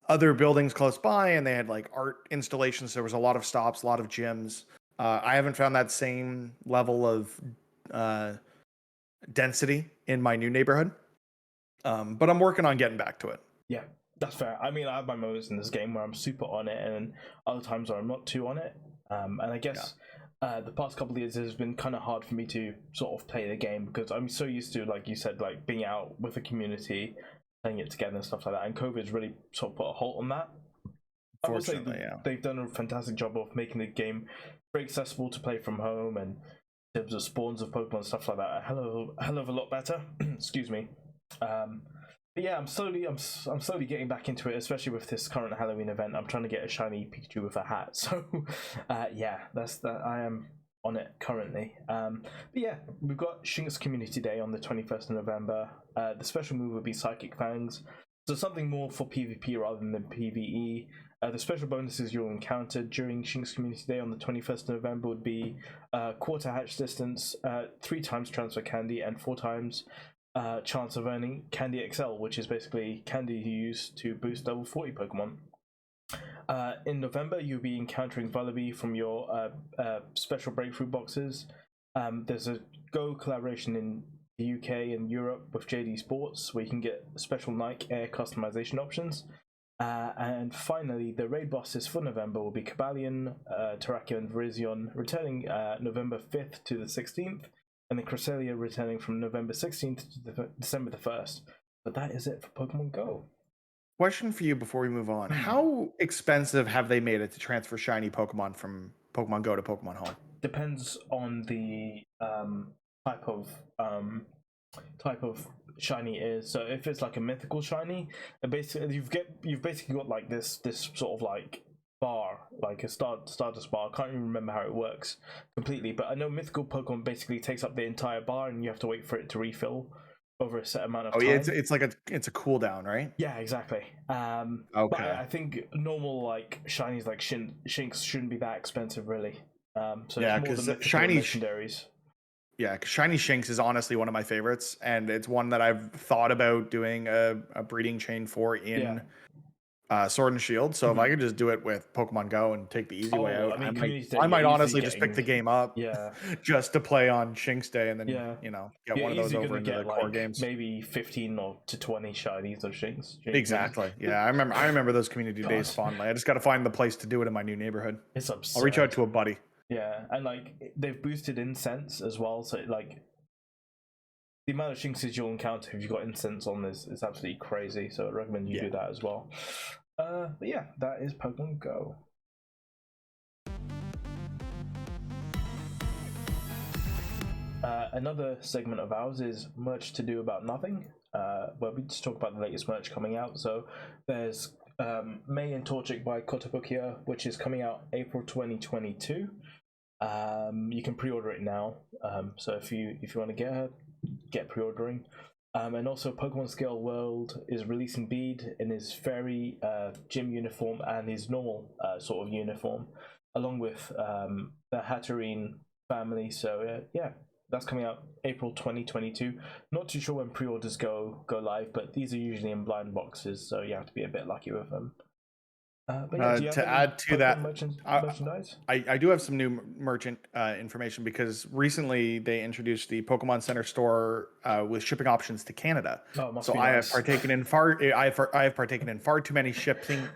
other buildings close by, and they had like art installations. There was a lot of stops, a lot of gyms. I haven't found that same level of density in my new neighborhood, but I'm working on getting back to it. Yeah, that's fair. I mean, I have my moments in this game where I'm super on it, and other times where I'm not too on it. And I guess the past couple of years has been kind of hard for me to sort of play the game because I'm so used to, like you said, like being out with the community, playing it together and stuff like that. And COVID's really sort of put a halt on that. Fortunately, they've done a fantastic job of making the game very accessible to play from home, and in terms of spawns of Pokemon and stuff like that, a hell of a lot better. Excuse me. But yeah, I'm slowly getting back into it, especially with this current Halloween event. I'm trying to get a shiny Pikachu with a hat. So yeah, that's that. I am on it currently. But yeah, we've got Shinx Community Day on the 21st of November. The special move would be Psychic Fangs, so something more for PvP rather than PvE. The special bonuses you'll encounter during Shinx Community Day on the 21st of November would be quarter hatch distance, 3 times transfer candy, and 4 times chance of earning Candy XL, which is basically candy you use to boost level 40 Pokemon. In November, you'll be encountering Vullaby from your special breakthrough boxes. There's a Go collaboration in the UK and Europe with JD Sports, where you can get special Nike Air customization options. And finally, the raid bosses for November will be Cobalion, Terrakia, and Virizion, returning November 5th to the 16th, and then Cresselia returning from November 16th to December the 1st. But that is it for Pokemon Go. Question for you before we move on. How expensive have they made it to transfer shiny Pokemon from Pokemon Go to Pokemon Home? Depends on the type of shiny it is. So if it's like a mythical shiny, basically you've basically got like this sort of like bar, like a Stardust bar. I can't even remember how it works completely, but I know mythical Pokemon basically takes up the entire bar, and you have to wait for it to refill over a set amount of time. Yeah, it's like it's a cooldown, right? Yeah, exactly. Okay. But I think normal like shinies like Shinx shouldn't be that expensive, really. So yeah, because shiny legendaries. Yeah, because Shiny Shinx is honestly one of my favorites, and it's one that I've thought about doing a breeding chain for in Sword and Shield. So if I could just do it with Pokemon Go and take the easy way out, I mean, I might honestly just pick the game up just to play on Shinx Day, and then get one of those over into the core games. Maybe 15 to 20 shinies of Shinx. Exactly. Yeah, I remember those community days fondly. I just got to find the place to do it in my new neighborhood. It's absurd. I'll reach out to a buddy. Yeah, and like they've boosted incense as well, so like the amount of Shinxes you'll encounter if you've got incense on this is absolutely crazy. So I recommend you do that as well. But yeah, that is Pokemon Go. Another segment of ours is merch to do about nothing, where we just talk about the latest merch coming out. So there's May and Torchic by Kotobukiya, which is coming out April 2022. You can pre-order it now, so if you want to get pre-ordering. And also Pokemon Scale World is releasing Bede in his fairy gym uniform and his normal sort of uniform, along with the Hatterene family. So yeah, that's coming out April 2022. Not too sure when pre-orders go live, but these are usually in blind boxes, so you have to be a bit lucky with them. To add to that, merchandise? I do have some new merchant information, because recently they introduced the Pokemon Center store with shipping options to Canada. So I have partaken in far too many shipping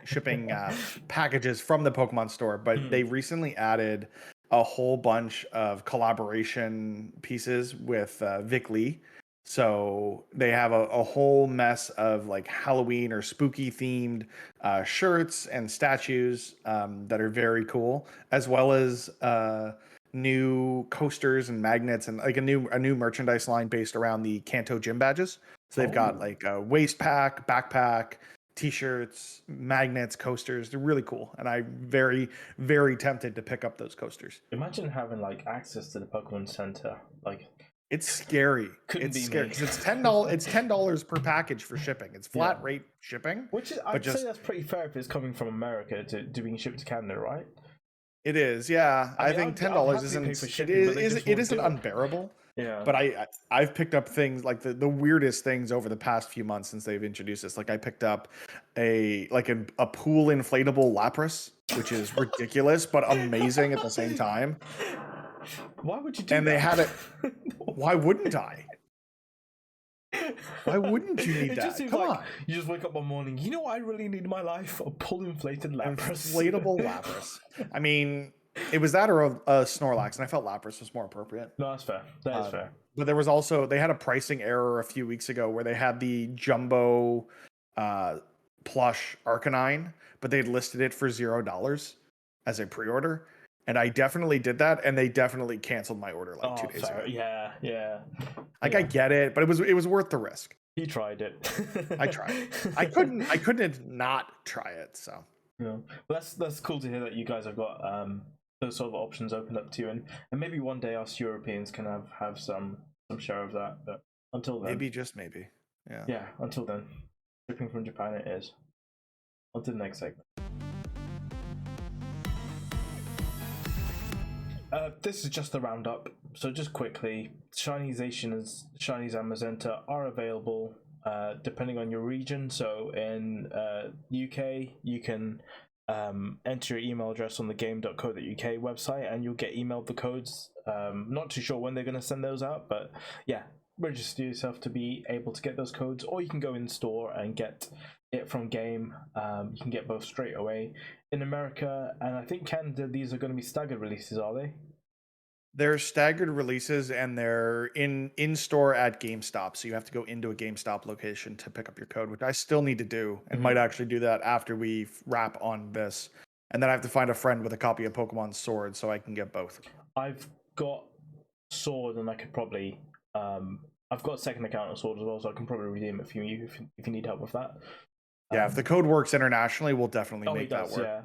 packages from the Pokemon store, but they recently added a whole bunch of collaboration pieces with Vic Lee. So they have a whole mess of like Halloween or spooky themed shirts and statues that are very cool, as well as new coasters and magnets, and like a new merchandise line based around the Kanto gym badges. So they've got like a waist pack, backpack, t-shirts, magnets, coasters. They're really cool, and I'm very, very tempted to pick up those coasters. Imagine having like access to the Pokemon Center. Like, it's scary. Couldn't It's be scary me. because it's $10. It's $10 per package for shipping. It's flat Yeah. rate shipping, which is, but I'd just say that's pretty fair if it's coming from America to being shipped to Canada, right? it is. Yeah, I I mean, think I'd $10 happily isn't. pay for It shipping, but they is. just It won't isn't do it. unbearable. Yeah. But I've picked up things like the weirdest things over the past few months since they've introduced this. Like I picked up a pool inflatable Lapras, which is ridiculous but amazing at the same time. Why would you do And that? they had it. Why wouldn't I? Why wouldn't you need It that? just seems Come like on. you just wake up one morning. You know what I really need in my life? A pull inflated Lapras. Inflatable Lapras. I mean, it was that or a Snorlax, and I felt Lapras was more appropriate. No, that's fair. That is fair. But there was also, they had a pricing error a few weeks ago where they had the jumbo plush Arcanine, but they'd listed it for $0 as a pre-order. And I definitely did that, and they definitely canceled my order like 2 days ago. Yeah. Like I get it, but it was worth the risk. He tried it. I tried. I couldn't not try it. So yeah, well, that's cool to hear that you guys have got those sort of options opened up to you, and maybe one day us Europeans can have some share of that. But until then, maybe, just maybe, yeah. Yeah, until then, shipping from Japan it is. On to the next segment. This is just the roundup. So just quickly, Shiny Zacian and Shiny Zamazenta are available depending on your region. So in UK, you can enter your email address on the game.co.uk website and you'll get emailed the codes. Not too sure when they're going to send those out, but yeah, register yourself to be able to get those codes, or you can go in store and get it from game. You can get both straight away. In America and I think Canada, these are going to be staggered releases, are they? They're staggered releases, and they're in store at GameStop. So you have to go into a GameStop location to pick up your code, which I still need to do, and might actually do that after we wrap on this. And then I have to find a friend with a copy of Pokemon Sword so I can get both. I've got Sword, and I could probably I've got a second account on Sword as well, so I can probably redeem it for you if you need help with that. Yeah, if the code works internationally, we'll definitely make that work. Yeah.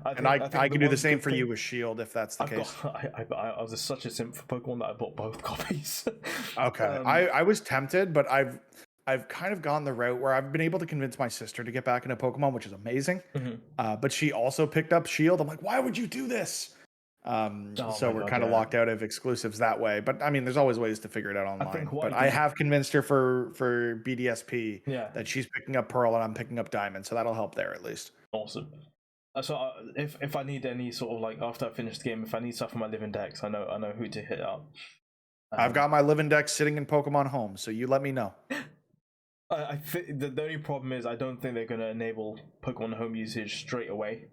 I can do the same for you with Shield if that's the case. I was such a simp for Pokemon that I bought both copies. Okay, I was tempted, but I've kind of gone the route where I've been able to convince my sister to get back into Pokemon, which is amazing. But she also picked up Shield. I'm like, why would you do this? So we're kind of locked out of exclusives that way. But I mean, there's always ways to figure it out online. But I have convinced her for BDSP that she's picking up Pearl and I'm picking up Diamond, so that'll help there at least. Awesome. So if I need any sort of like after I finish the game, if I need stuff for my living decks, I know who to hit up. I've got my living deck sitting in Pokemon Home, so you let me know. I think the only problem is I don't think they're going to enable Pokemon Home usage straight away.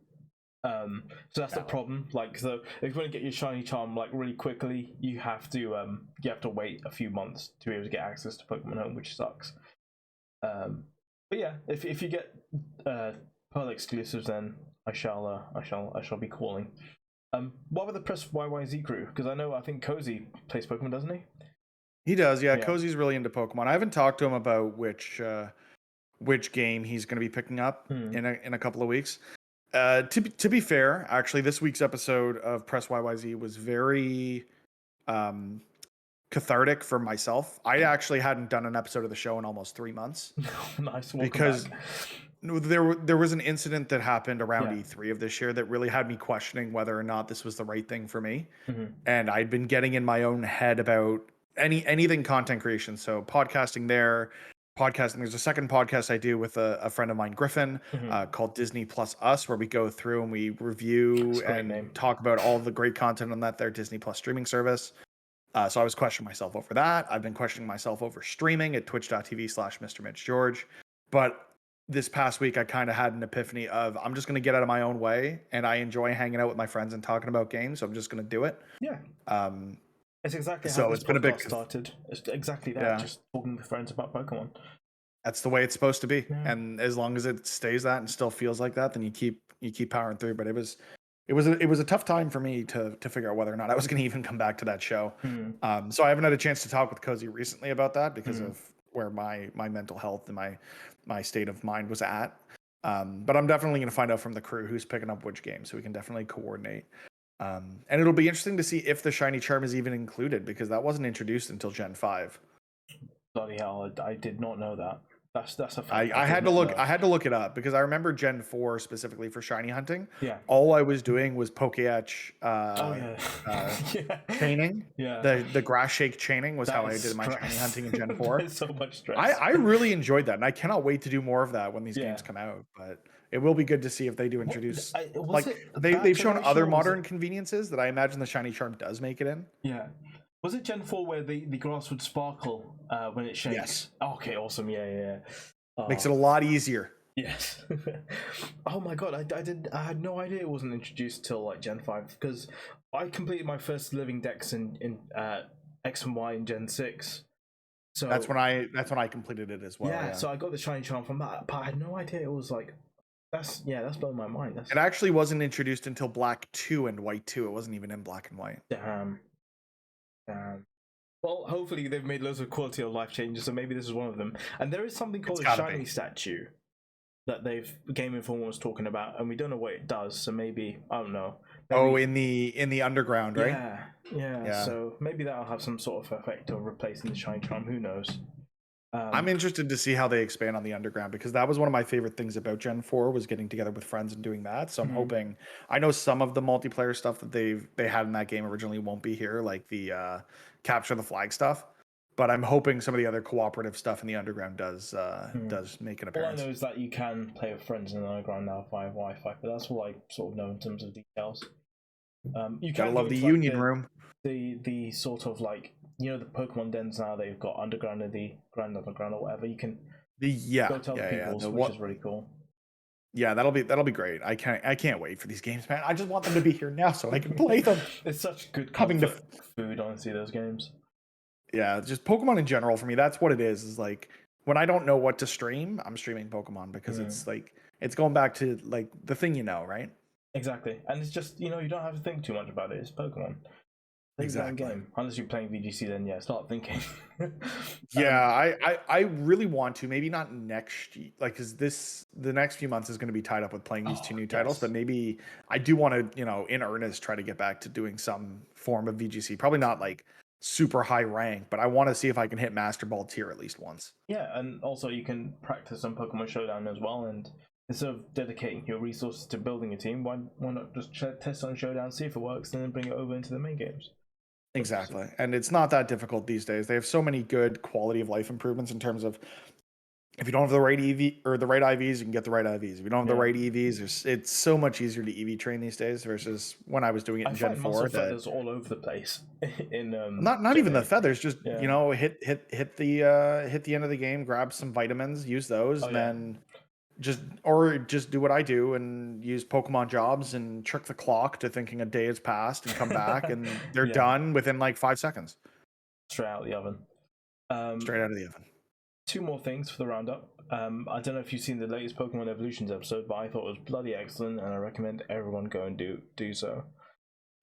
So that's the problem. Like, so if you want to get your shiny charm like really quickly, you have to wait a few months to be able to get access to Pokemon Home, which sucks. But yeah, if you get Pearl exclusives, then I shall be calling. What about the PressYYZ crew? Because I think Cozy plays Pokemon, doesn't he? He does, yeah. Cozy's really into Pokemon. I haven't talked to him about which game he's going to be picking up in a couple of weeks. To be fair, actually, this week's episode of PressYYZ was very cathartic for myself. I actually hadn't done an episode of the show in almost 3 months. Nice, because back. There was an incident that happened around E3 of this year that really had me questioning whether or not this was the right thing for me. And I'd been getting in my own head about anything content creation. So podcasting, there's a second podcast I do with a friend of mine, Griffin, called Disney Plus Us, where we go through and we review and talk about all the great content on their Disney Plus streaming service. So I was questioning myself over that. I've been questioning myself over streaming at twitch.tv/MrMitchGeorge. But this past week, I kind of had an epiphany of I'm just going to get out of my own way, and I enjoy hanging out with my friends and talking about games, so I'm just going to do it. Yeah. It's exactly how this podcast started. It's exactly that, just talking with friends about Pokemon. That's the way it's supposed to be. And as long as it stays that and still feels like that, then you keep powering through. But it was a tough time for me to figure out whether or not I was going to even come back to that show. So I haven't had a chance to talk with Cozy recently about that because of where my mental health and my state of mind was at. But I'm definitely going to find out from the crew who's picking up which game, so we can definitely coordinate. And it'll be interesting to see if the shiny charm is even included, because that wasn't introduced until Gen 5. Bloody hell! I did not know that. That's a fact. I had to look. I had to look it up because I remember Gen 4 specifically for shiny hunting. Yeah. All I was doing was Pokéetch Yeah. chaining. Yeah. The grass shake chaining was That how I is did my shiny stress. hunting in Gen 4. There's so much stress. I really enjoyed that, and I cannot wait to do more of that when these Yeah. games come out. But it will be good to see if they do introduce. Was Like it they've shown generation other or was modern it- conveniences that I imagine the shiny charm does make it in. Yeah. Was it Gen 4 where the grass would sparkle when it shakes? Yes. Okay, awesome. Yeah. Makes it a lot easier. Yes. Oh my god, I had no idea it wasn't introduced till like Gen 5 because I completed my first living decks in X and Y in Gen 6. So That's when I completed it as well. yeah, Yeah. so I got the shiny charm from that, but I had no idea it was like that's blown my mind. It actually wasn't introduced until Black 2 and White 2. It wasn't even in Black and White. Damn. Well, hopefully they've made loads of quality of life changes, so maybe this is one of them. And there is something called a shiny statue that Game Informer was talking about, and we don't know what it does. So maybe I don't know. Maybe, in the underground, right? Yeah. So maybe that'll have some sort of effect of replacing the shiny charm. Who knows? I'm interested to see how they expand on the underground because that was one of my favorite things about Gen 4 was getting together with friends and doing that. So I'm hoping. I know some of the multiplayer stuff that they had in that game originally won't be here, like the capture the flag stuff. But I'm hoping some of the other cooperative stuff in the underground does make an appearance. All I know is that you can play with friends in the underground now via Wi-Fi, but that's all I sort of know in terms of details. You gotta can love the union room. The sort of like the Pokemon dens now they've got underground or the Grand Underground or whatever. You can go to other people's, which is really cool. Yeah, that'll be great. I can't wait for these games, man. I just want them to be here now so I can play them. It's such good comfort food, honestly, those games. Yeah, just Pokemon in general for me. That's what it is like when I don't know what to stream, I'm streaming Pokemon because it's like it's going back to like the thing right? Exactly, and it's just you don't have to think too much about it. It's Pokemon. Exactly. Game. Unless you're playing VGC, then start thinking. Yeah, I really want to. Maybe not next, because the next few months is going to be tied up with playing these two new titles. But maybe I do want to, in earnest, try to get back to doing some form of VGC. Probably not like super high rank, but I want to see if I can hit Master Ball tier at least once. Yeah, and also you can practice on Pokemon Showdown as well. And instead of dedicating your resources to building a team, why not just test on Showdown, see if it works, and then bring it over into the main games? Exactly. And it's not that difficult these days. They have so many good quality of life improvements in terms of if you don't have the right EV or the right IVs, you can get the right IVs. If you don't have the right EVs, it's so much easier to EV train these days versus when I was doing it in Gen 4. Feathers all over the place. In not even the feathers, just hit the end of the game, grab some vitamins, use those, and then just do what I do and use Pokemon jobs and trick the clock to thinking a day has passed and come back and they're done within like 5 seconds. Straight out of the oven. Straight out of the oven. 2 more things for the roundup. I don't know if you've seen the latest Pokemon Evolutions episode, but I thought it was bloody excellent, and I recommend everyone go and do so.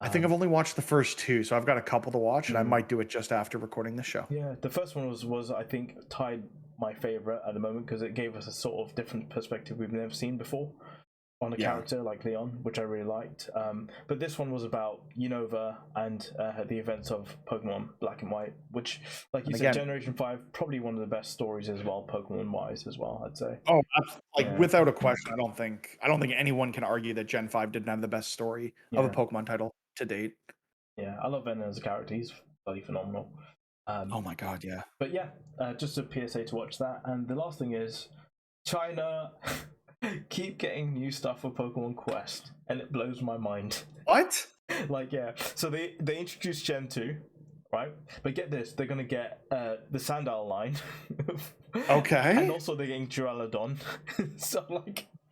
I think I've only watched the first 2, so I've got a couple to watch, and I might do it just after recording the show. Yeah, the first one was I think tied my favorite at the moment because it gave us a sort of different perspective we've never seen before on a character like Leon, which I really liked. But this one was about Unova and the events of Pokemon Black and White, which, like you said, Generation 5, probably one of the best stories as well, Pokemon-wise as well, I'd say. Oh, without a question, I don't think anyone can argue that Gen 5 didn't have the best story of a Pokemon title to date. Yeah, I love Venom as a character. He's bloody phenomenal. Oh my god, yeah. But yeah, just a PSA to watch that. And the last thing is, China keep getting new stuff for Pokemon Quest, and it blows my mind. What? So they introduced Gen 2, right? But get this, they're gonna get the Sandile line. Okay. And also they're getting Duraludon. So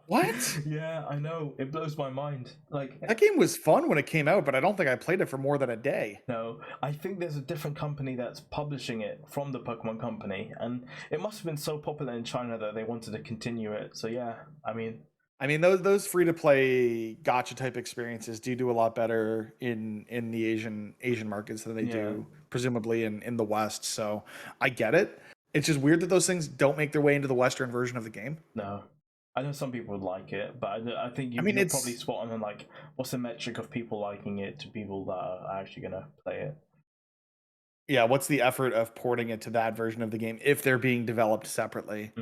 what? Yeah, I know. It blows my mind. That game was fun when it came out, but I don't think I played it for more than a day. No, I think there's a different company that's publishing it from the Pokemon company, and it must have been so popular in China that they wanted to continue it. So yeah, I mean those free to play gacha type experiences do a lot better in the Asian markets than they do presumably in the West. So I get it. It's just weird that those things don't make their way into the Western version of the game. No. I know some people would like it, but I think I mean, you're probably it's spot on like what's the metric of people liking it to people that are actually gonna play it. yeah. What's the effort of porting it to that version of the game if they're being developed separately?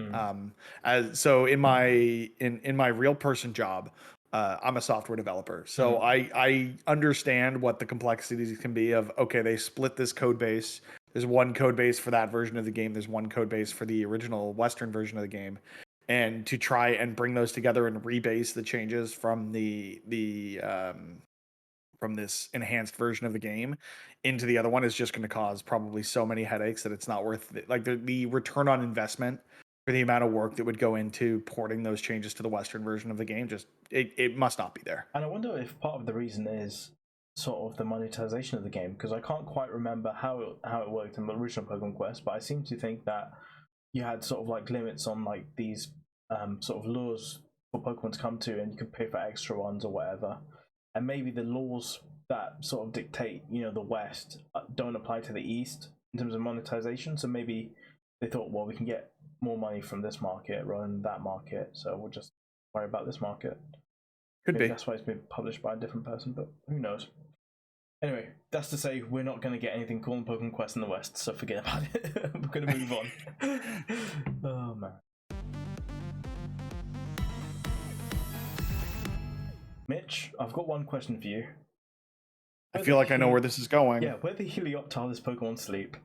As so in my real person job, I'm a software developer, so I understand what the complexities can be of. Okay, they split this code base. There's one code base for that version of the game. There's one code base for the original Western version of the game, and to try and bring those together and rebase the changes from the from this enhanced version of the game into the other one is just going to cause probably so many headaches that it's not worth it. Like the return on investment for the amount of work that would go into porting those changes to the Western version of the game, just it must not be there. And I wonder if part of the reason is sort of the monetization of the game, because I can't quite remember how it worked in the original Pokemon Quest, but I seem to think that you had sort of like limits on like these sort of laws for Pokemon to come to, and you could pay for extra ones or whatever. And maybe the laws that sort of dictate, the West don't apply to the East in terms of monetization. So maybe they thought, well, we can get more money from this market rather than that market, so we'll just worry about this market. Could Maybe be. that's why it's been published by a different person, but who knows? Anyway, that's to say we're not going to get anything cool in Pokemon Quest in the West, so forget about it. We're going to move on. Oh man. Mitch, I've got one question for you. I feel like I know where this is going. Yeah, where the Helioptile does Pokemon sleep?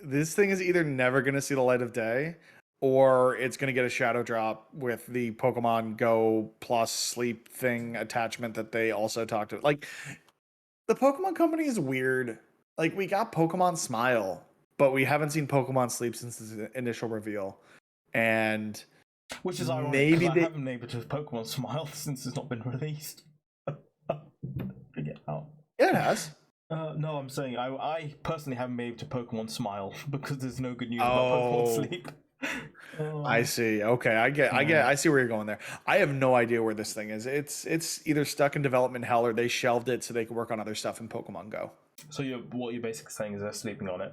This thing is either never going to see the light of day, or it's going to get a shadow drop with the Pokemon Go Plus sleep thing attachment that they also talked about. Like, the Pokemon Company is weird. Like, we got Pokemon Smile, but we haven't seen Pokemon Sleep since the initial reveal. And which is ironic because I haven't been able to Pokemon Smile since it's not been released. Forget how. Yeah, it has. No, I'm saying I personally haven't been able to Pokemon Smile because there's no good news about Pokemon Sleep. I see. Okay, I see where you're going there. I have no idea where this thing is. It's either stuck in development hell or they shelved it so they can work on other stuff in Pokemon Go. So what you're basically saying is they're sleeping on it.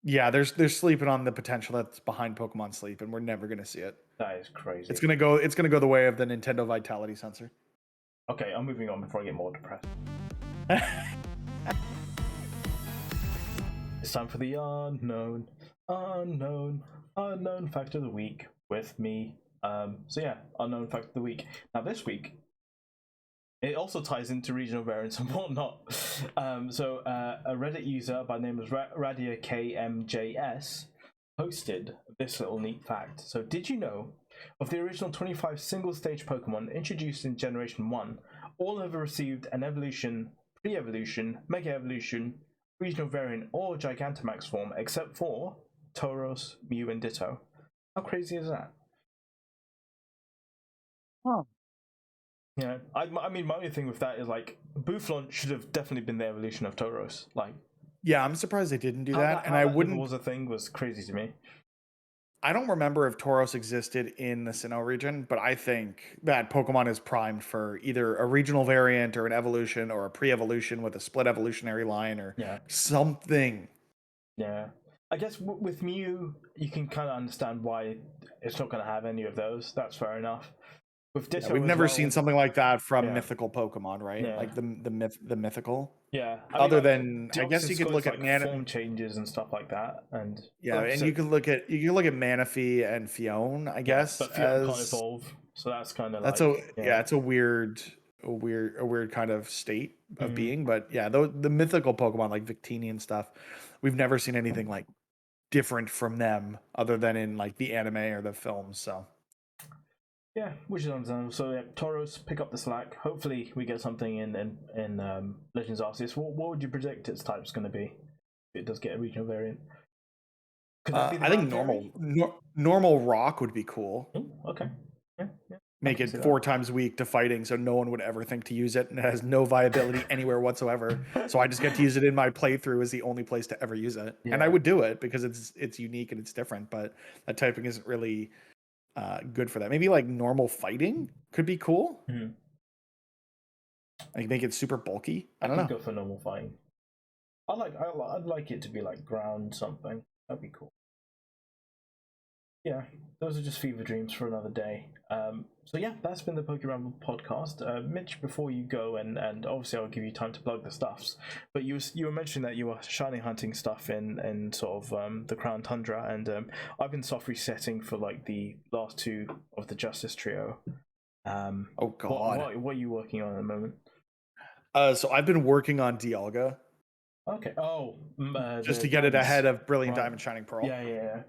Yeah, they're sleeping on the potential that's behind Pokemon Sleep, and we're never gonna see it. That is crazy. It's gonna go the way of the Nintendo Vitality sensor. Okay, I'm moving on before I get more depressed. It's time for the unknown fact of the week with me. So yeah, unknown fact of the week. Now this week, it also ties into regional variants and whatnot. So a Reddit user by the name of RadiaKMJS posted this little neat fact. So did you know of the original 25 single-stage Pokemon introduced in Generation 1, all have received an evolution, pre-evolution, mega evolution, regional variant, or Gigantamax form, except for Tauros, Mew, and Ditto. How crazy is that? Huh. Yeah, I mean, my only thing with that is like Bouffalant should have definitely been the evolution of Tauros. Like, yeah, I'm surprised they didn't do that, and I wouldn't. Was a thing was crazy to me. I don't remember if Tauros existed in the Sinnoh region, but I think that Pokemon is primed for either a regional variant or an evolution or a pre-evolution with a split evolutionary line or something. Yeah. I guess with Mew, you can kind of understand why it's not going to have any of those. That's fair enough. With Ditto, we've never seen something like that from mythical Pokemon, right? Yeah. Like the mythical. Yeah. Other than I guess you could look at form changes and stuff like that, and and you can look at Manaphy and Fione, I guess. But Fione can't evolve, so that's kind of it's a weird kind of state of being. But yeah, the mythical Pokemon like Victini and stuff, we've never seen anything like different from them other than in like the anime or the films. So yeah, which is understandable. So yeah, Tauros, pick up the slack. Hopefully, we get something in Legends Arceus. What would you predict its type's going to be if it does get a regional variant? I think normal rock would be cool. Ooh, okay. Yeah. Make it 4 times weak to fighting, so no one would ever think to use it, and it has no viability anywhere whatsoever. So I just get to use it in my playthrough as the only place to ever use it, and I would do it because it's unique and it's different. But that typing isn't really good for that. Maybe like normal fighting could be cool. Mm-hmm. Like make it super bulky. I don't know. Go for normal fighting. I'd like it to be like ground something. That'd be cool. yeah, those are just fever dreams for another day. So yeah, that's been the PokeRamble podcast. Mitch, before you go, and obviously I'll give you time to plug the stuffs, but you were mentioning that you were shiny hunting stuff in sort of the Crown Tundra, and I've been soft resetting for like the last two of the Justice Trio. Oh God. What are you working on at the moment? So I've been working on Dialga. Okay. Oh, just to get it ahead of Brilliant Diamond Shining Pearl. Yeah.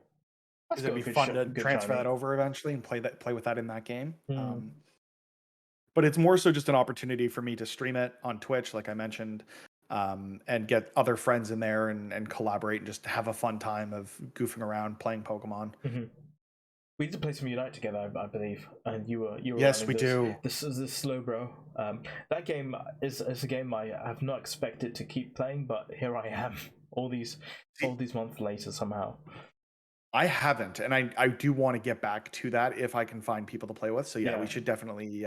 Because it'd be fun to transfer that over eventually and play with that in that game. But it's more so just an opportunity for me to stream it on Twitch, like I mentioned, and get other friends in there and collaborate and just have a fun time of goofing around playing Pokemon. We did play some Unite together, I believe, and you were yes, we do. This is this slow bro. That game is a game I have not expected to keep playing, but here I am, all these months later somehow. I haven't, and I do want to get back to that if I can find people to play with. So yeah. We should definitely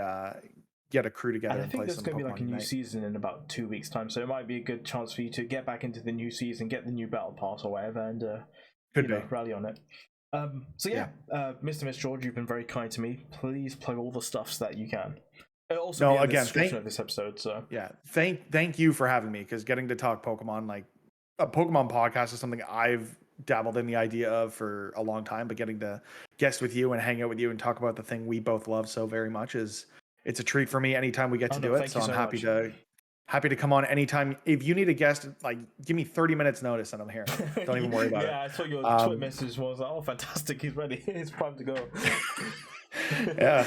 get a crew together and play some Pokemon. I think there's going to be like a new season in about 2 weeks' time, so it might be a good chance for you to get back into the new season, get the new battle pass or whatever, and rally on it. Mr. MitchGeorge, you've been very kind to me. Please plug all the stuffs that you can. It'll also be in the description of this episode. So yeah, thank you for having me, because getting to talk Pokemon, like a Pokemon podcast, is something I've dabbled in the idea of for a long time. But getting to guest with you and hang out with you and talk about the thing we both love so very much it's a treat for me anytime we get to do it. So I'm happy to come on anytime. If you need a guest, like, give me 30 minutes notice and I'm here. Don't even worry about it. Yeah, I saw your Twitter message was, oh, fantastic, he's ready. It's time to go. Yeah.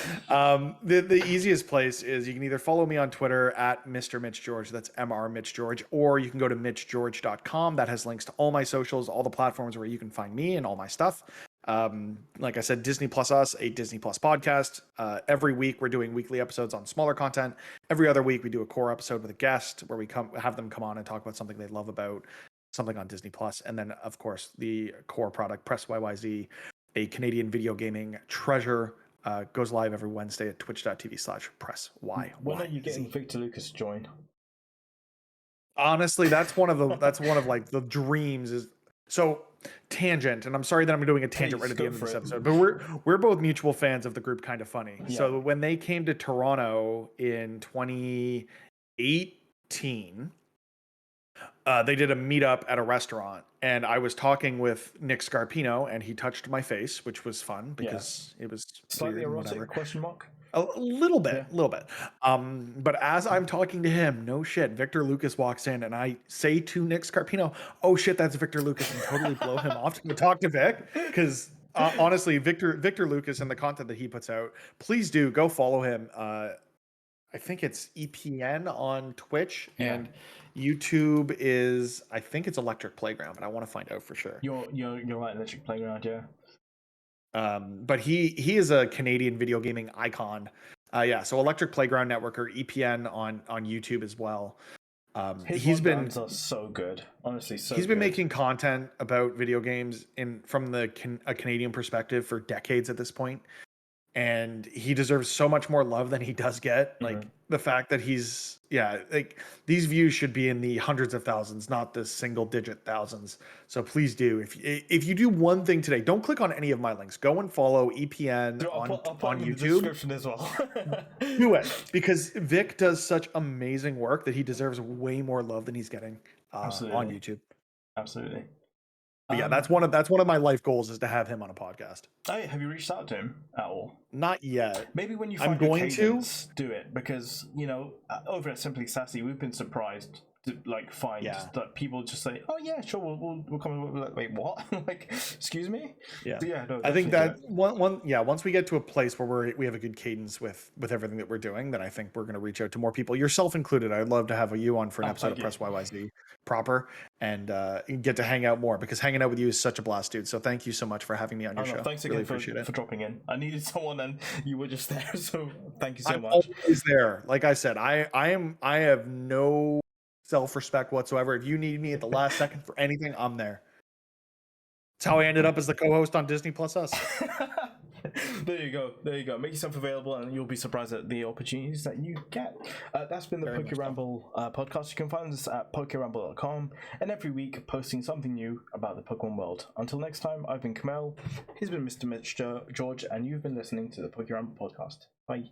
The easiest place is you can either follow me on Twitter at MrMitchGeorge, that's MrMitchGeorge, or you can go to MitchGeorge.com. That has links to all my socials, all the platforms where you can find me and all my stuff. Like I said, Disney Plus Us, a Disney Plus podcast. Every week we're doing weekly episodes on smaller content. Every other week we do a core episode with a guest where we have them come on and talk about something they love about something on Disney Plus. And then of course the core product, PressYYZ, a Canadian video gaming treasure, goes live every Wednesday at twitch.tv/PressYYZ. When are you getting Victor Lucas to join? Honestly, that's one of like the dreams is. So tangent, and I'm sorry that I'm doing a tangent right at the end of this episode, but we're both mutual fans of the group Kind of Funny. Yeah. So when they came to Toronto in 2018, they did a meetup at a restaurant, and I was talking with Nick Scarpino, and he touched my face, which was fun because it was slightly erotic, question mark. A little bit. But as I'm talking to him, no shit, Victor Lucas walks in, and I say to Nick Scarpino, "Oh shit, that's Victor Lucas," and totally blow him off to talk to Vic, because honestly, Victor Lucas and the content that he puts out, please do go follow him. I think it's EPN on Twitch, and YouTube is, I think it's Electric Playground, but I want to find out for sure. You're right, Electric Playground, yeah. But he is a Canadian video gaming icon. So Electric Playground Network, or EPN on YouTube as well. He's been so good, honestly. He's been making content about video games from a Canadian perspective for decades at this point. And he deserves so much more love than he does get. Like the fact that he's like these views should be in the hundreds of thousands, not the single digit thousands. So please do, if you do one thing today, don't click on any of my links. Go and follow EPN on YouTube. The description as well. Do it, because Vic does such amazing work that he deserves way more love than he's getting on YouTube. Absolutely. But yeah, that's one of my life goals, is to have him on a podcast. Have you reached out to him at all? Not yet. Maybe when you find your cadence, do it, because over at Simply Sassy, we've been surprised to find that people just say, "Oh yeah, sure, we'll come." We're like, wait, what? Like, excuse me? Yeah. So yeah, no, I think that once we get to a place where we have a good cadence with everything that we're doing, then I think we're going to reach out to more people, yourself included. I'd love to have you on for an episode of PressYYZ proper, and get to hang out more, because hanging out with you is such a blast, dude. So thank you so much for having me on your show. Thanks again for dropping in. I needed someone, and you were just there, so thank you so much. I'm always there. Like I said, I have no self-respect whatsoever. If you need me at the last second for anything, I'm there. That's how I ended up as the co-host on Disney Plus Us. There you go. Make yourself available, and you'll be surprised at the opportunities that you get. That's been the PokeRamble podcast. You can find us at PokeRamble.com, and every week posting something new about the Pokemon world. Until next time, I've been Kamel. He's been Mr. MitchGeorge, and you've been listening to the PokeRamble podcast. Bye.